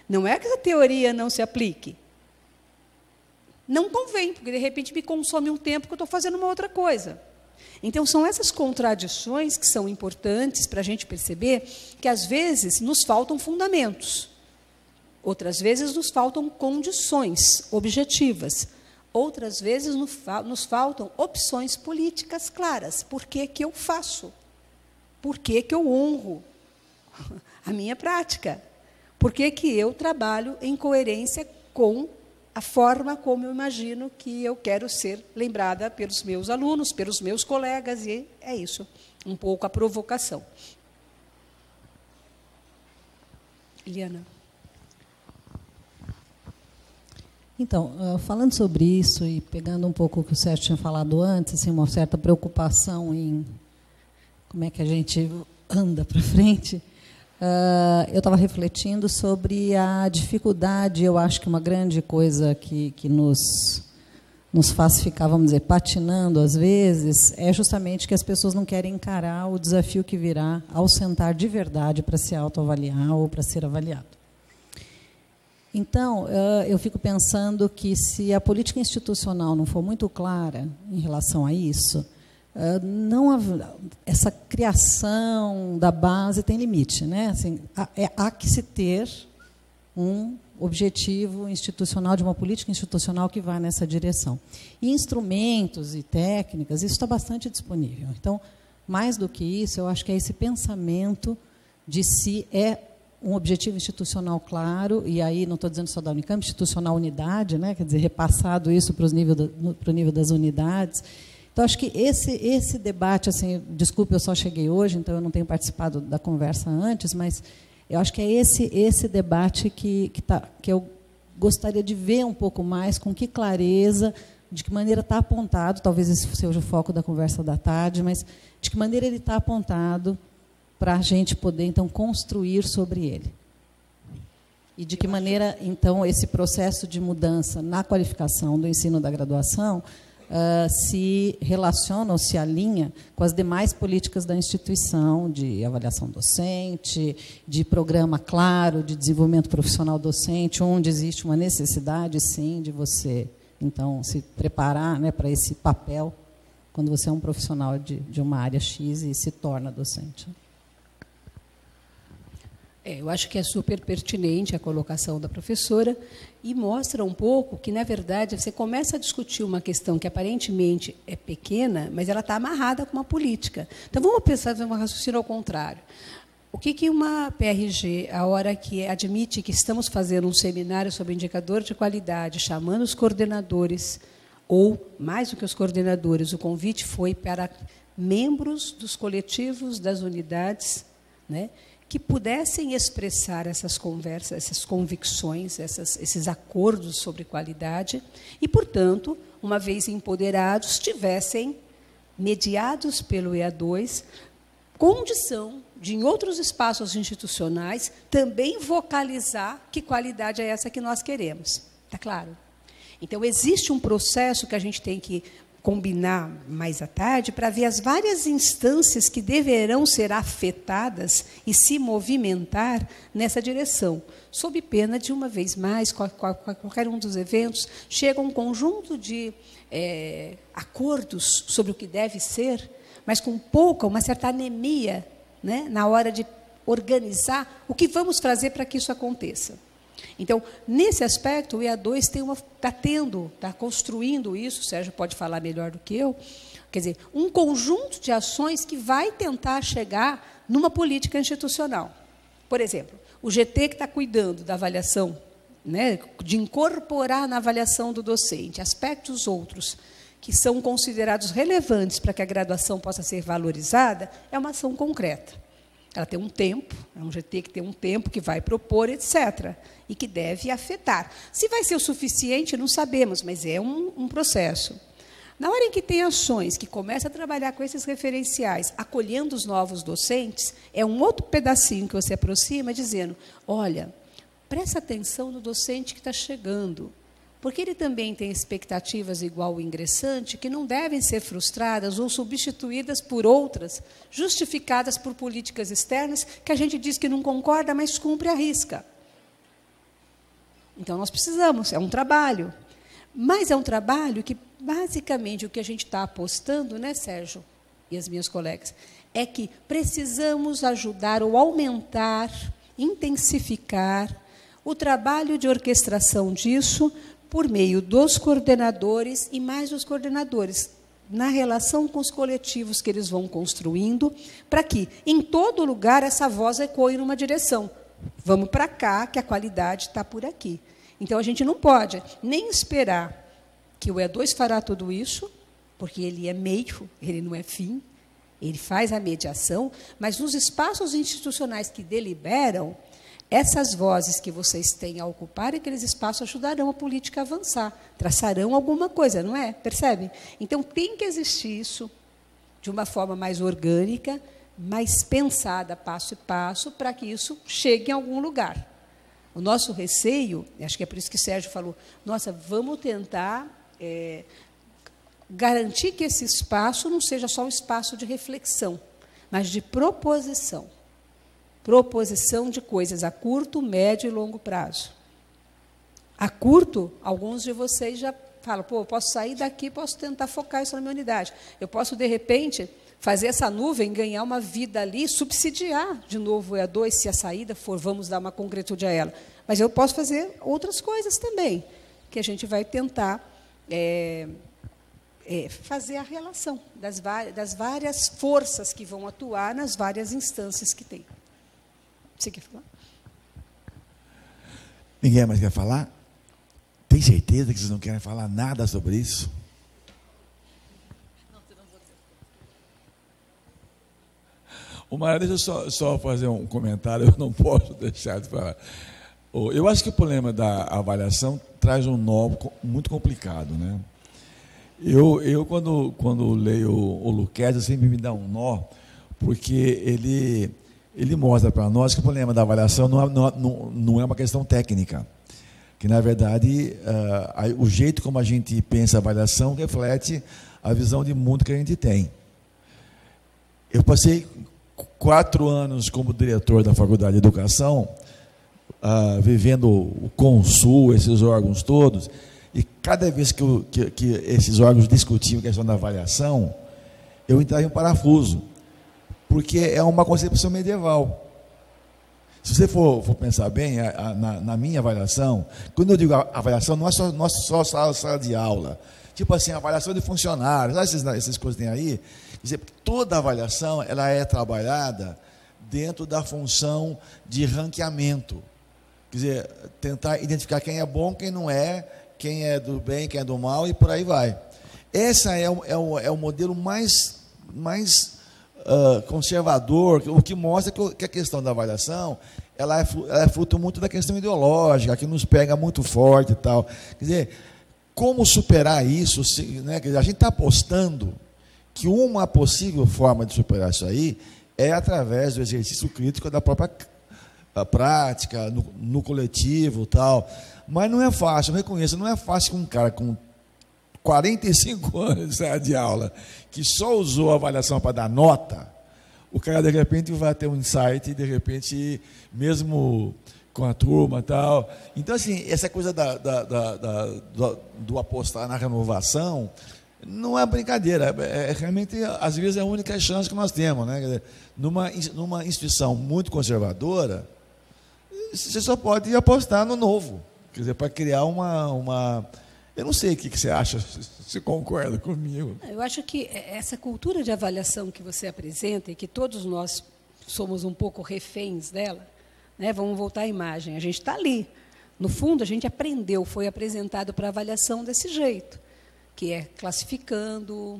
Não é que a teoria não se aplique. Não convém, porque, de repente, me consome um tempo que eu estou fazendo uma outra coisa. Então, são essas contradições que são importantes para a gente perceber que, às vezes, nos faltam fundamentos. Outras vezes, nos faltam condições objetivas. Outras vezes, nos faltam opções políticas claras. Por que que eu faço? Por que que eu honro a minha prática? Por que que eu trabalho em coerência com a forma como eu imagino que eu quero ser lembrada pelos meus alunos, pelos meus colegas, e é isso, um pouco a provocação. Eliana. Então, falando sobre isso e pegando um pouco o que o Sérgio tinha falado antes, assim, uma certa preocupação em como é que a gente anda para frente, eu estava refletindo sobre a dificuldade, eu acho que uma grande coisa que nos faz ficar, vamos dizer, patinando às vezes, é justamente que as pessoas não querem encarar o desafio que virá ao sentar de verdade para se autoavaliar ou para ser avaliado. Então, eu fico pensando que, se a política institucional não for muito clara em relação a isso, essa criação da base tem limite, né? Assim, há que se ter um objetivo institucional, de uma política institucional que vá nessa direção. E instrumentos e técnicas, isso está bastante disponível. Então, mais do que isso, eu acho que é esse pensamento de se é um objetivo institucional claro, e aí não estou dizendo só da Unicamp, institucional unidade, né? Quer dizer, repassado isso para o nível das unidades. Então, acho que esse debate, assim, desculpe, eu só cheguei hoje, então eu não tenho participado da conversa antes, mas eu acho que é esse debate que eu gostaria de ver um pouco mais, com que clareza, de que maneira está apontado, talvez esse seja o foco da conversa da tarde, mas de que maneira ele está apontado para a gente poder, então, construir sobre ele. E de que maneira, então, esse processo de mudança na qualificação do ensino da graduação se relaciona ou se alinha com as demais políticas da instituição, de avaliação docente, de programa claro, de desenvolvimento profissional docente, onde existe uma necessidade, sim, de você, então, se preparar, né, para esse papel, quando você é um profissional de uma área X e se torna docente. Eu acho que é super pertinente a colocação da professora e mostra um pouco que, na verdade, você começa a discutir uma questão que aparentemente é pequena, mas ela está amarrada com uma política. Então, vamos pensar em um raciocínio ao contrário. O que uma PRG, a hora que admite que estamos fazendo um seminário sobre indicador de qualidade, chamando os coordenadores, ou, mais do que os coordenadores, o convite foi para membros dos coletivos das unidades, né, que pudessem expressar essas conversas, essas convicções, esses acordos sobre qualidade e, portanto, uma vez empoderados, tivessem, mediados pelo EA2, condição de, em outros espaços institucionais, também vocalizar que qualidade é essa que nós queremos. Está claro? Então, existe um processo que a gente tem que combinar mais à tarde para ver as várias instâncias que deverão ser afetadas e se movimentar nessa direção, sob pena de, uma vez mais, qualquer um dos eventos, chega um conjunto de acordos sobre o que deve ser, mas com uma certa anemia, né, na hora de organizar o que vamos fazer para que isso aconteça. Então, nesse aspecto, o EA2 está construindo isso, o Sérgio pode falar melhor do que eu, quer dizer, um conjunto de ações que vai tentar chegar numa política institucional. Por exemplo, o GT que está cuidando da avaliação, né, de incorporar na avaliação do docente aspectos outros que são considerados relevantes para que a graduação possa ser valorizada, é uma ação concreta. Ela tem um tempo, é um GT que tem um tempo, que vai propor, etc., e que deve afetar. Se vai ser o suficiente, não sabemos, mas é um processo. Na hora em que tem ações que começam a trabalhar com esses referenciais, acolhendo os novos docentes, é um outro pedacinho que você aproxima, dizendo, olha, presta atenção no docente que está chegando, porque ele também tem expectativas igual o ingressante, que não devem ser frustradas ou substituídas por outras, justificadas por políticas externas, que a gente diz que não concorda, mas cumpre à risca. Então, nós precisamos, é um trabalho. Mas é um trabalho que, basicamente, o que a gente está apostando, né, Sérgio e as minhas colegas, é que precisamos ajudar ou aumentar, intensificar o trabalho de orquestração disso por meio dos coordenadores e mais os coordenadores, na relação com os coletivos que eles vão construindo, para que, em todo lugar, essa voz ecoe numa direção. Vamos para cá, que a qualidade está por aqui. Então, a gente não pode nem esperar que o E2 fará tudo isso, porque ele é meio, ele não é fim, ele faz a mediação, mas nos espaços institucionais que deliberam, essas vozes que vocês têm a ocupar, aqueles espaços ajudarão a política a avançar, traçarão alguma coisa, não é? Percebe? Então, tem que existir isso de uma forma mais orgânica, mais pensada, passo a passo, para que isso chegue em algum lugar. O nosso receio, acho que é por isso que o Sérgio falou, nossa, vamos tentar garantir que esse espaço não seja só um espaço de reflexão, mas de proposição. Proposição de coisas a curto, médio e longo prazo. A curto, alguns de vocês já falam, pô, eu posso sair daqui, posso tentar focar isso na minha unidade. Eu posso, de repente, fazer essa nuvem ganhar uma vida ali, subsidiar de novo o EA2, se a saída for, vamos dar uma concretude a ela. Mas eu posso fazer outras coisas também, que a gente vai tentar fazer a relação das várias forças que vão atuar nas várias instâncias que tem. Você quer falar? Ninguém mais quer falar? Tem certeza que vocês não querem falar nada sobre isso? Mara, deixa eu só fazer um comentário, eu não posso deixar de falar. Eu acho que o problema da avaliação traz um nó muito complicado, né? Eu quando leio o Lucchesi, sempre me dá um nó, porque ele mostra para nós que o problema da avaliação não é uma questão técnica, que, na verdade, o jeito como a gente pensa a avaliação reflete a visão de mundo que a gente tem. Eu passei 4 anos como diretor da Faculdade de Educação, vivendo o Consul, esses órgãos todos, e cada vez que esses órgãos discutiam a questão da avaliação, eu entrava em parafuso, porque é uma concepção medieval. Se você for pensar bem, na minha avaliação, quando eu digo avaliação, não é só sala de aula, tipo assim, avaliação de funcionários, essas coisas que tem aí. Quer dizer, toda avaliação ela é trabalhada dentro da função de ranqueamento. Quer dizer, tentar identificar quem é bom, quem não é, quem é do bem, quem é do mal, e por aí vai. Esse é o modelo mais conservador, o que mostra que a questão da avaliação ela é fruto muito da questão ideológica, que nos pega muito forte e tal. Quer dizer, como superar isso? Né? Quer dizer, a gente está apostando que uma possível forma de superar isso aí é através do exercício crítico da própria prática, no coletivo e tal. Mas não é fácil, eu reconheço, não é fácil que um cara com 45 anos de sala de aula, que só usou a avaliação para dar nota, o cara, de repente, vai ter um insight, de repente, mesmo com a turma e tal. Então, assim, essa coisa do apostar na renovação não é brincadeira, realmente, às vezes, é a única chance que nós temos, né? Quer dizer, numa instituição muito conservadora, você só pode apostar no novo, quer dizer, para criar uma... Eu não sei o que você acha, se concorda comigo. Eu acho que essa cultura de avaliação que você apresenta, e que todos nós somos um pouco reféns dela, né? Vamos voltar à imagem, a gente está ali. No fundo, a gente aprendeu, foi apresentado para avaliação desse jeito, que é classificando,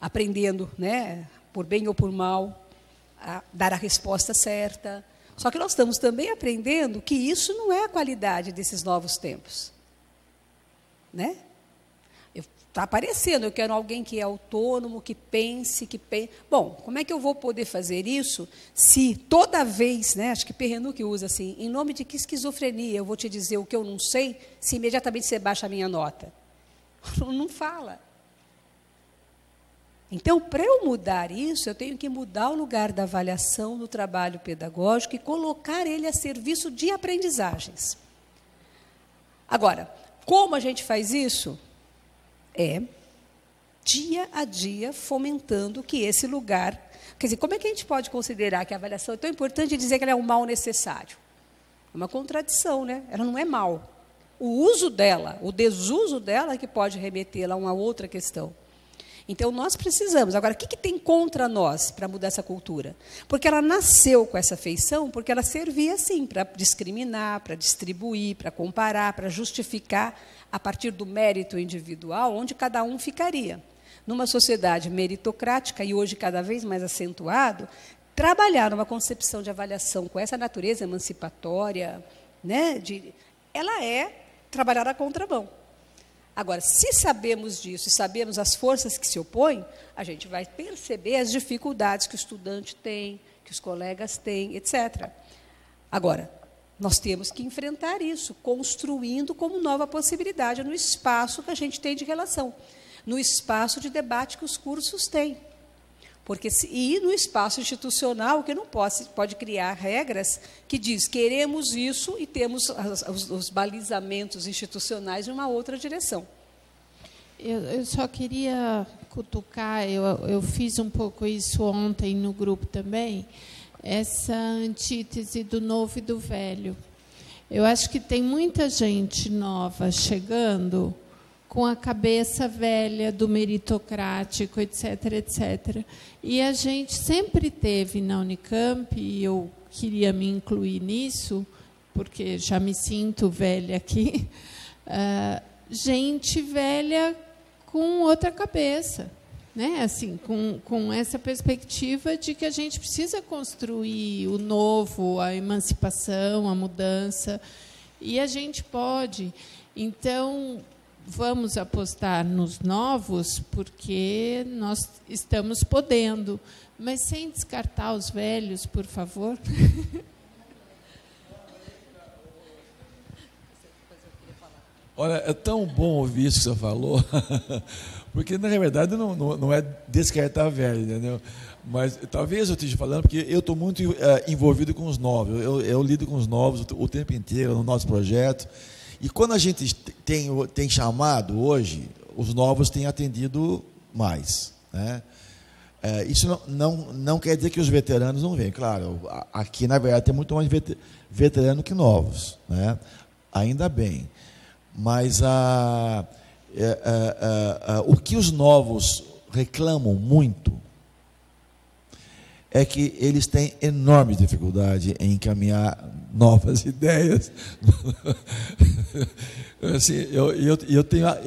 aprendendo, né, por bem ou por mal, a dar a resposta certa. Só que nós estamos também aprendendo que isso não é a qualidade desses novos tempos. Né? Está aparecendo, eu quero alguém que é autônomo, que pense. Bom, como é que eu vou poder fazer isso se toda vez, né, acho que Perrenu que usa assim, em nome de que esquizofrenia eu vou te dizer o que eu não sei, se imediatamente você baixa a minha nota? Não fala. Então, para eu mudar isso, eu tenho que mudar o lugar da avaliação do trabalho pedagógico e colocar ele a serviço de aprendizagens. Agora, como a gente faz isso? Dia a dia, fomentando que esse lugar... Quer dizer, como é que a gente pode considerar que a avaliação é tão importante e dizer que ela é um mal necessário? É uma contradição, né? Ela não é mal. O uso dela, o desuso dela é que pode remetê-la a uma outra questão. Então, nós precisamos. Agora, o que tem contra nós para mudar essa cultura? Porque ela nasceu com essa feição, porque ela servia, sim, para discriminar, para distribuir, para comparar, para justificar, a partir do mérito individual, onde cada um ficaria. Numa sociedade meritocrática, e hoje cada vez mais acentuado, trabalhar numa concepção de avaliação com essa natureza emancipatória, né, ela é trabalhar a contramão. Agora, se sabemos disso e sabemos as forças que se opõem, a gente vai perceber as dificuldades que o estudante tem, que os colegas têm, etc. Agora, nós temos que enfrentar isso, construindo como nova possibilidade no espaço que a gente tem de relação, no espaço de debate que os cursos têm. Porque e no espaço institucional, que não pode criar regras que diz queremos isso e temos os balizamentos institucionais de uma outra direção. Eu só queria cutucar, eu fiz um pouco isso ontem no grupo também, essa antítese do novo e do velho. Eu acho que tem muita gente nova chegando com a cabeça velha do meritocrático, etc., etc. E a gente sempre teve na Unicamp, e eu queria me incluir nisso, porque já me sinto velha aqui, gente velha com outra cabeça, né? Assim, com essa perspectiva de que a gente precisa construir o novo, a emancipação, a mudança, e a gente pode. Então, vamos apostar nos novos, porque nós estamos podendo, mas sem descartar os velhos, por favor. Olha, é tão bom ouvir isso que você falou, porque, na verdade, não é descartar velho, entendeu? Mas talvez eu esteja falando porque eu estou muito envolvido com os novos. Eu lido com os novos o tempo inteiro no nosso projeto. E quando a gente tem chamado hoje, os novos têm atendido mais, né? Isso não quer dizer que os veteranos não vêm. Claro, aqui, na verdade, tem muito mais veterano que novos, né? Ainda bem. Mas o que os novos reclamam muito é que eles têm enorme dificuldade em encaminhar novas ideias. Assim,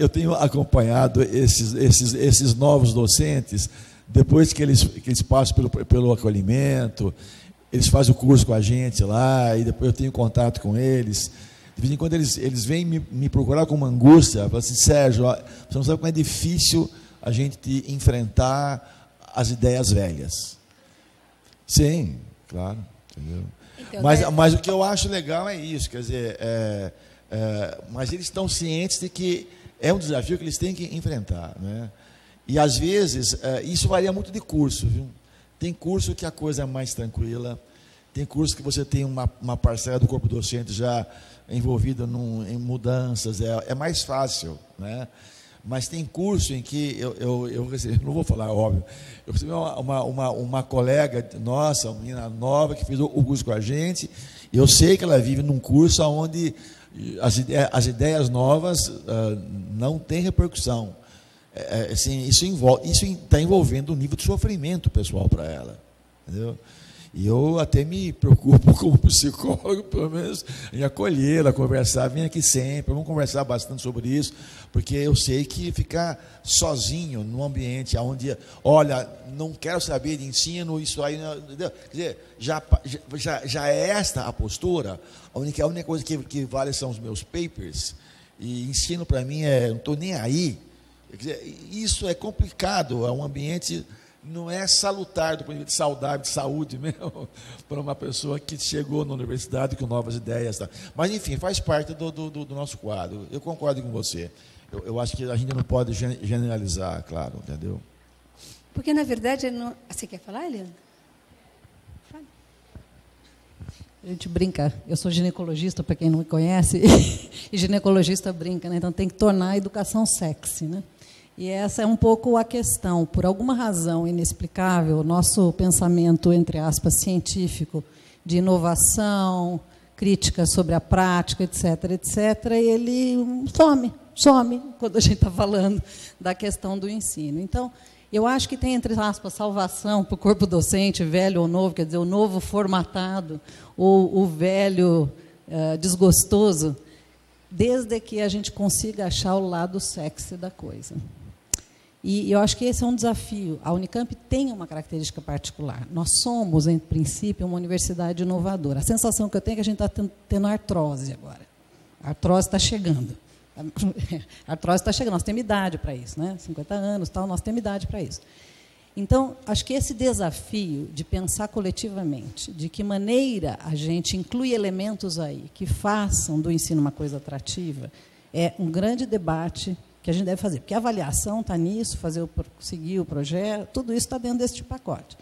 eu tenho acompanhado esses novos docentes, depois que eles passam pelo acolhimento, eles fazem o curso com a gente lá, e depois eu tenho contato com eles. De vez em quando eles vêm me procurar com uma angústia, falam assim: Sérgio, você não sabe como é difícil a gente enfrentar as ideias velhas. Sim, claro, entendeu? Então, mas o que eu acho legal é isso, quer dizer, mas eles estão cientes de que é um desafio que eles têm que enfrentar, né? E às vezes isso varia muito de curso, viu? Tem curso que a coisa é mais tranquila, tem curso que você tem uma parcela do corpo docente já envolvida em mudanças, é mais fácil, né? Mas tem curso em que eu recebi, não vou falar, óbvio, eu recebi uma colega nossa, uma menina nova, que fez o curso com a gente, e eu sei que ela vive num curso onde as ideias novas não têm repercussão. Assim, isso está envolvendo um nível de sofrimento pessoal para ela, entendeu? E eu até me preocupo como psicólogo, pelo menos, em acolhê-la, conversar, vem aqui sempre, vamos conversar bastante sobre isso, porque eu sei que ficar sozinho num ambiente onde, olha, não quero saber de ensino, isso aí, entendeu? Quer dizer, já é esta a postura, a única coisa que vale são os meus papers, e ensino para mim não estou nem aí. Quer dizer, isso é complicado, é um ambiente... Não é salutar do ponto de vista saudável, de saúde mesmo, para uma pessoa que chegou na universidade com novas ideias. Tá? Mas, enfim, faz parte do nosso quadro. Eu concordo com você. Eu acho que a gente não pode generalizar, claro, entendeu? Porque, na verdade, você quer falar, Eliana? Fale. A gente brinca. Eu sou ginecologista, para quem não me conhece, e ginecologista brinca, né? Então tem que tornar a educação sexy, né? E essa é um pouco a questão. Por alguma razão inexplicável, o nosso pensamento, entre aspas, científico, de inovação, crítica sobre a prática, etc., etc., ele some quando a gente está falando da questão do ensino. Então, eu acho que tem, entre aspas, salvação para o corpo docente, velho ou novo, quer dizer, o novo formatado, ou o velho desgostoso, desde que a gente consiga achar o lado sexy da coisa. E eu acho que esse é um desafio. A Unicamp tem uma característica particular. Nós somos, em princípio, uma universidade inovadora. A sensação que eu tenho é que a gente está tendo artrose agora. A artrose está chegando. A artrose está chegando. Nós temos idade para isso, né? 50 anos, tal, nós temos idade para isso. Então, acho que esse desafio de pensar coletivamente, de que maneira a gente inclui elementos aí que façam do ensino uma coisa atrativa, é um grande debate que a gente deve fazer. Porque a avaliação está nisso, seguir o projeto, tudo isso está dentro deste pacote.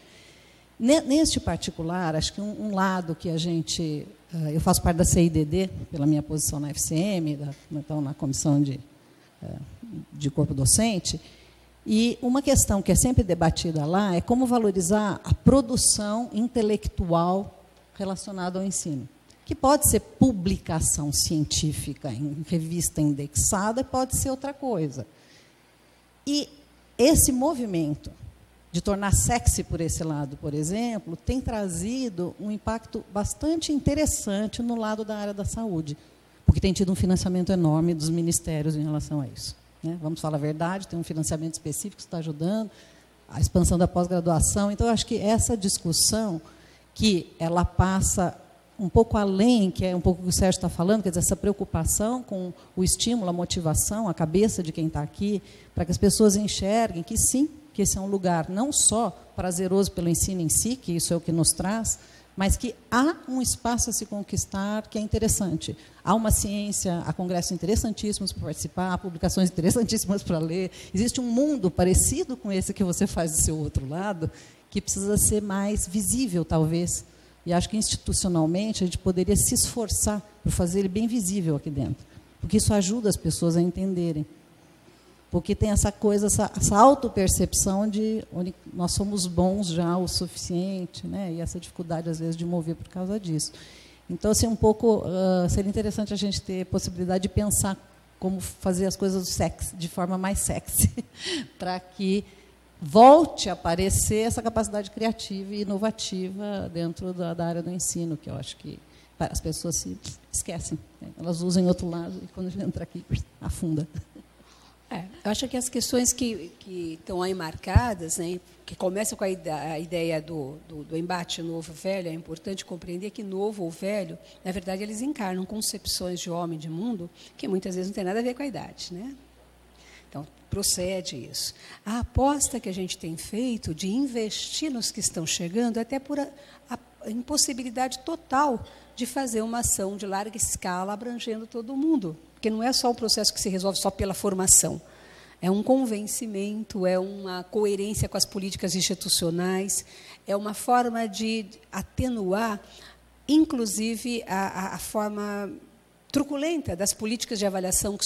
Neste particular, acho que um lado que a gente... Eu faço parte da CIDD, pela minha posição na FCM, então na comissão de corpo docente, e uma questão que é sempre debatida lá é como valorizar a produção intelectual relacionada ao ensino, que pode ser publicação científica em revista indexada, pode ser outra coisa. E esse movimento de tornar sexy por esse lado, por exemplo, tem trazido um impacto bastante interessante no lado da área da saúde, porque tem tido um financiamento enorme dos ministérios em relação a isso. Né? Vamos falar a verdade, tem um financiamento específico que está ajudando, a expansão da pós-graduação. Então, eu acho que essa discussão, que ela passa um pouco além, que é um pouco o que o Sérgio está falando, quer dizer, essa preocupação com o estímulo, a motivação, a cabeça de quem está aqui, para que as pessoas enxerguem que, sim, que esse é um lugar não só prazeroso pelo ensino em si, que isso é o que nos traz, mas que há um espaço a se conquistar que é interessante. Há uma ciência, há congressos interessantíssimos para participar, há publicações interessantíssimas para ler. Existe um mundo parecido com esse que você faz do seu outro lado, que precisa ser mais visível, talvez. E acho que, institucionalmente, a gente poderia se esforçar por fazer ele bem visível aqui dentro, porque isso ajuda as pessoas a entenderem. Porque tem essa coisa, essa autopercepção de onde nós somos bons já o suficiente, né? E essa dificuldade, às vezes, de mover por causa disso. Então, assim, um pouco, seria interessante a gente ter possibilidade de pensar como fazer as coisas de forma mais sexy, para que volte a aparecer essa capacidade criativa e inovativa dentro da área do ensino, que eu acho que as pessoas se esquecem. Né? Elas usam em outro lado e, quando entra aqui, afunda. Eu acho que as questões que estão aí marcadas, né, que começam com a ideia do embate novo-velho, é importante compreender que novo ou velho, na verdade, eles encarnam concepções de homem, de mundo, que muitas vezes não tem nada a ver com a idade. Né? Então, procede isso. A aposta que a gente tem feito de investir nos que estão chegando, até por a impossibilidade total de fazer uma ação de larga escala abrangendo todo mundo. Porque não é só um processo que se resolve só pela formação. É um convencimento, é uma coerência com as políticas institucionais, é uma forma de atenuar, inclusive, a forma truculenta das políticas de avaliação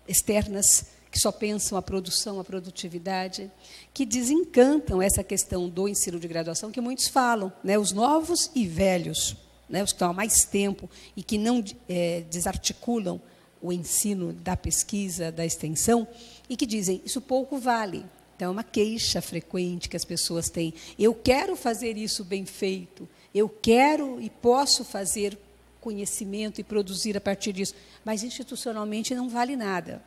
externas, que só pensam a produção, a produtividade, que desencantam essa questão do ensino de graduação, que muitos falam, né, os novos e velhos, né, os que estão há mais tempo e que não desarticulam o ensino da pesquisa, da extensão, e que dizem, isso pouco vale. Então, é uma queixa frequente que as pessoas têm. Eu quero fazer isso bem feito, eu quero e posso fazer conhecimento e produzir a partir disso, mas institucionalmente não vale nada.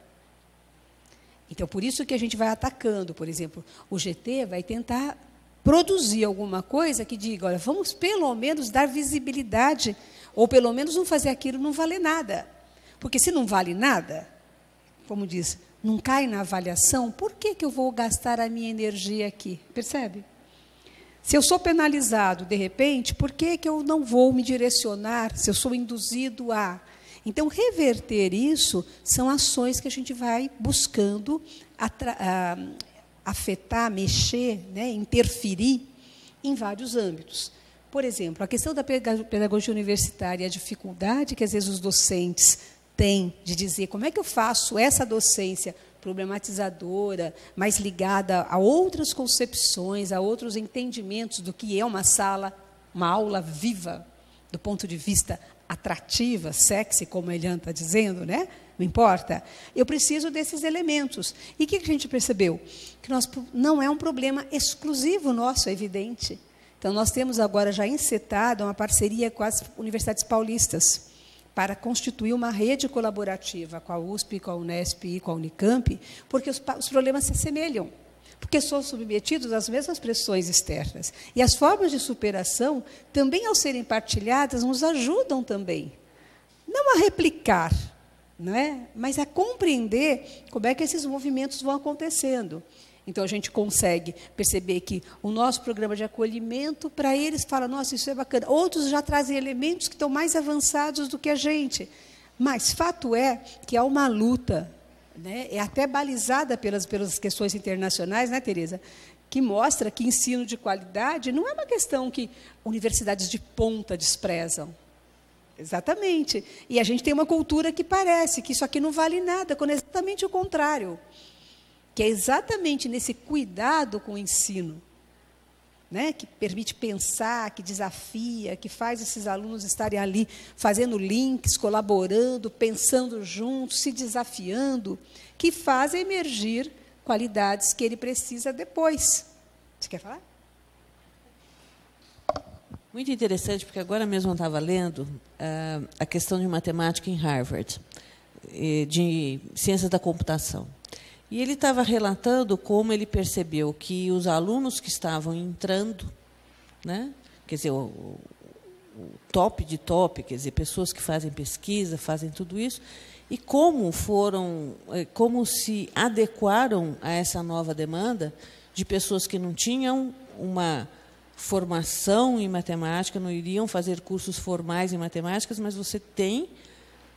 Então, por isso que a gente vai atacando, por exemplo, o GT vai tentar produzir alguma coisa que diga, olha, vamos pelo menos dar visibilidade, ou pelo menos não fazer aquilo não valer nada. Porque se não vale nada, como diz, não cai na avaliação, por que eu vou gastar a minha energia aqui? Percebe? Se eu sou penalizado, de repente, por que eu não vou me direcionar, se eu sou induzido a... Então, reverter isso são ações que a gente vai buscando afetar, mexer, né, interferir em vários âmbitos. Por exemplo, a questão da pedagogia universitária, a dificuldade que, às vezes, os docentes têm de dizer como é que eu faço essa docência problematizadora, mais ligada a outras concepções, a outros entendimentos do que é uma sala, uma aula viva, do ponto de vista atrativa, sexy, como a Eliane está dizendo, né? Não importa. Eu preciso desses elementos. E o que a gente percebeu? Que não é um problema exclusivo nosso, é evidente. Então, nós temos agora já encetado uma parceria com as universidades paulistas para constituir uma rede colaborativa com a USP, com a Unesp e com a Unicamp, porque os problemas se assemelham, porque são submetidos às mesmas pressões externas. E as formas de superação, também ao serem partilhadas, nos ajudam também, não a replicar, não é? Mas a compreender como é que esses movimentos vão acontecendo. Então, a gente consegue perceber que o nosso programa de acolhimento, para eles, fala, nossa, isso é bacana. Outros já trazem elementos que estão mais avançados do que a gente. Mas fato é que há uma luta né, é até balizada pelas questões internacionais, né, Tereza? Que mostra que ensino de qualidade não é uma questão que universidades de ponta desprezam. Exatamente. E a gente tem uma cultura que parece que isso aqui não vale nada, quando é exatamente o contrário. Que é exatamente nesse cuidado com o ensino, né, que permite pensar, que desafia, que faz esses alunos estarem ali fazendo links, colaborando, pensando juntos, se desafiando, que faz emergir qualidades que ele precisa depois. Você quer falar? Muito interessante, porque agora mesmo eu estava lendo a questão de matemática em Harvard, de ciências da computação. E ele estava relatando como ele percebeu que os alunos que estavam entrando, né, quer dizer, o top de top, quer dizer, pessoas que fazem pesquisa, fazem tudo isso, e como se adequaram a essa nova demanda de pessoas que não tinham uma formação em matemática, não iriam fazer cursos formais em matemáticas, mas você tem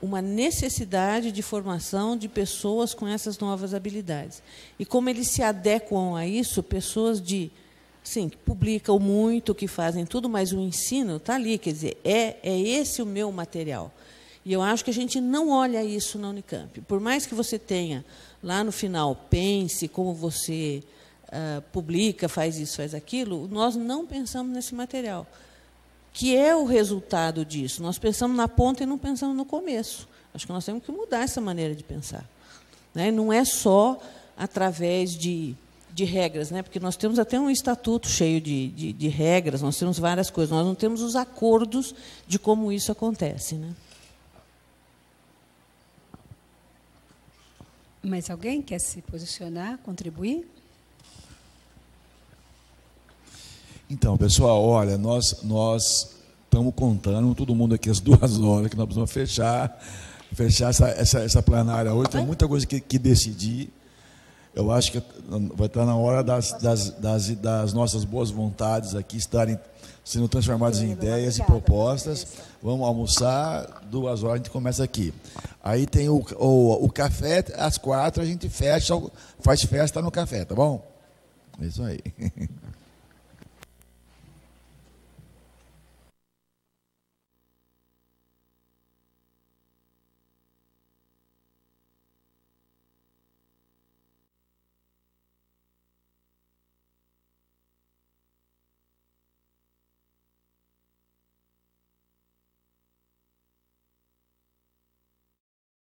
uma necessidade de formação de pessoas com essas novas habilidades. E como eles se adequam a isso, pessoas que publicam muito, que fazem tudo, mas o ensino está ali, quer dizer, é esse o meu material. E eu acho que a gente não olha isso na Unicamp. Por mais que você tenha, lá no final, pense como você publica, faz isso, faz aquilo, nós não pensamos nesse material, que é o resultado disso. Nós pensamos na ponta e não pensamos no começo. Acho que nós temos que mudar essa maneira de pensar, né? Não é só através de regras, né? Porque nós temos até um estatuto cheio de regras, nós temos várias coisas, nós não temos os acordos de como isso acontece, né? Mais alguém quer se posicionar, contribuir? Então, pessoal, olha, nós estamos contando, todo mundo aqui, as 2 horas que nós precisamos fechar essa plenária hoje. Tem muita coisa que decidir. Eu acho que vai estar na hora das nossas boas vontades aqui estarem sendo transformadas em ideias e propostas. Vamos almoçar, 2 horas a gente começa aqui. Aí tem o café, às 4 a gente fecha, faz festa no café, tá bom? É isso aí.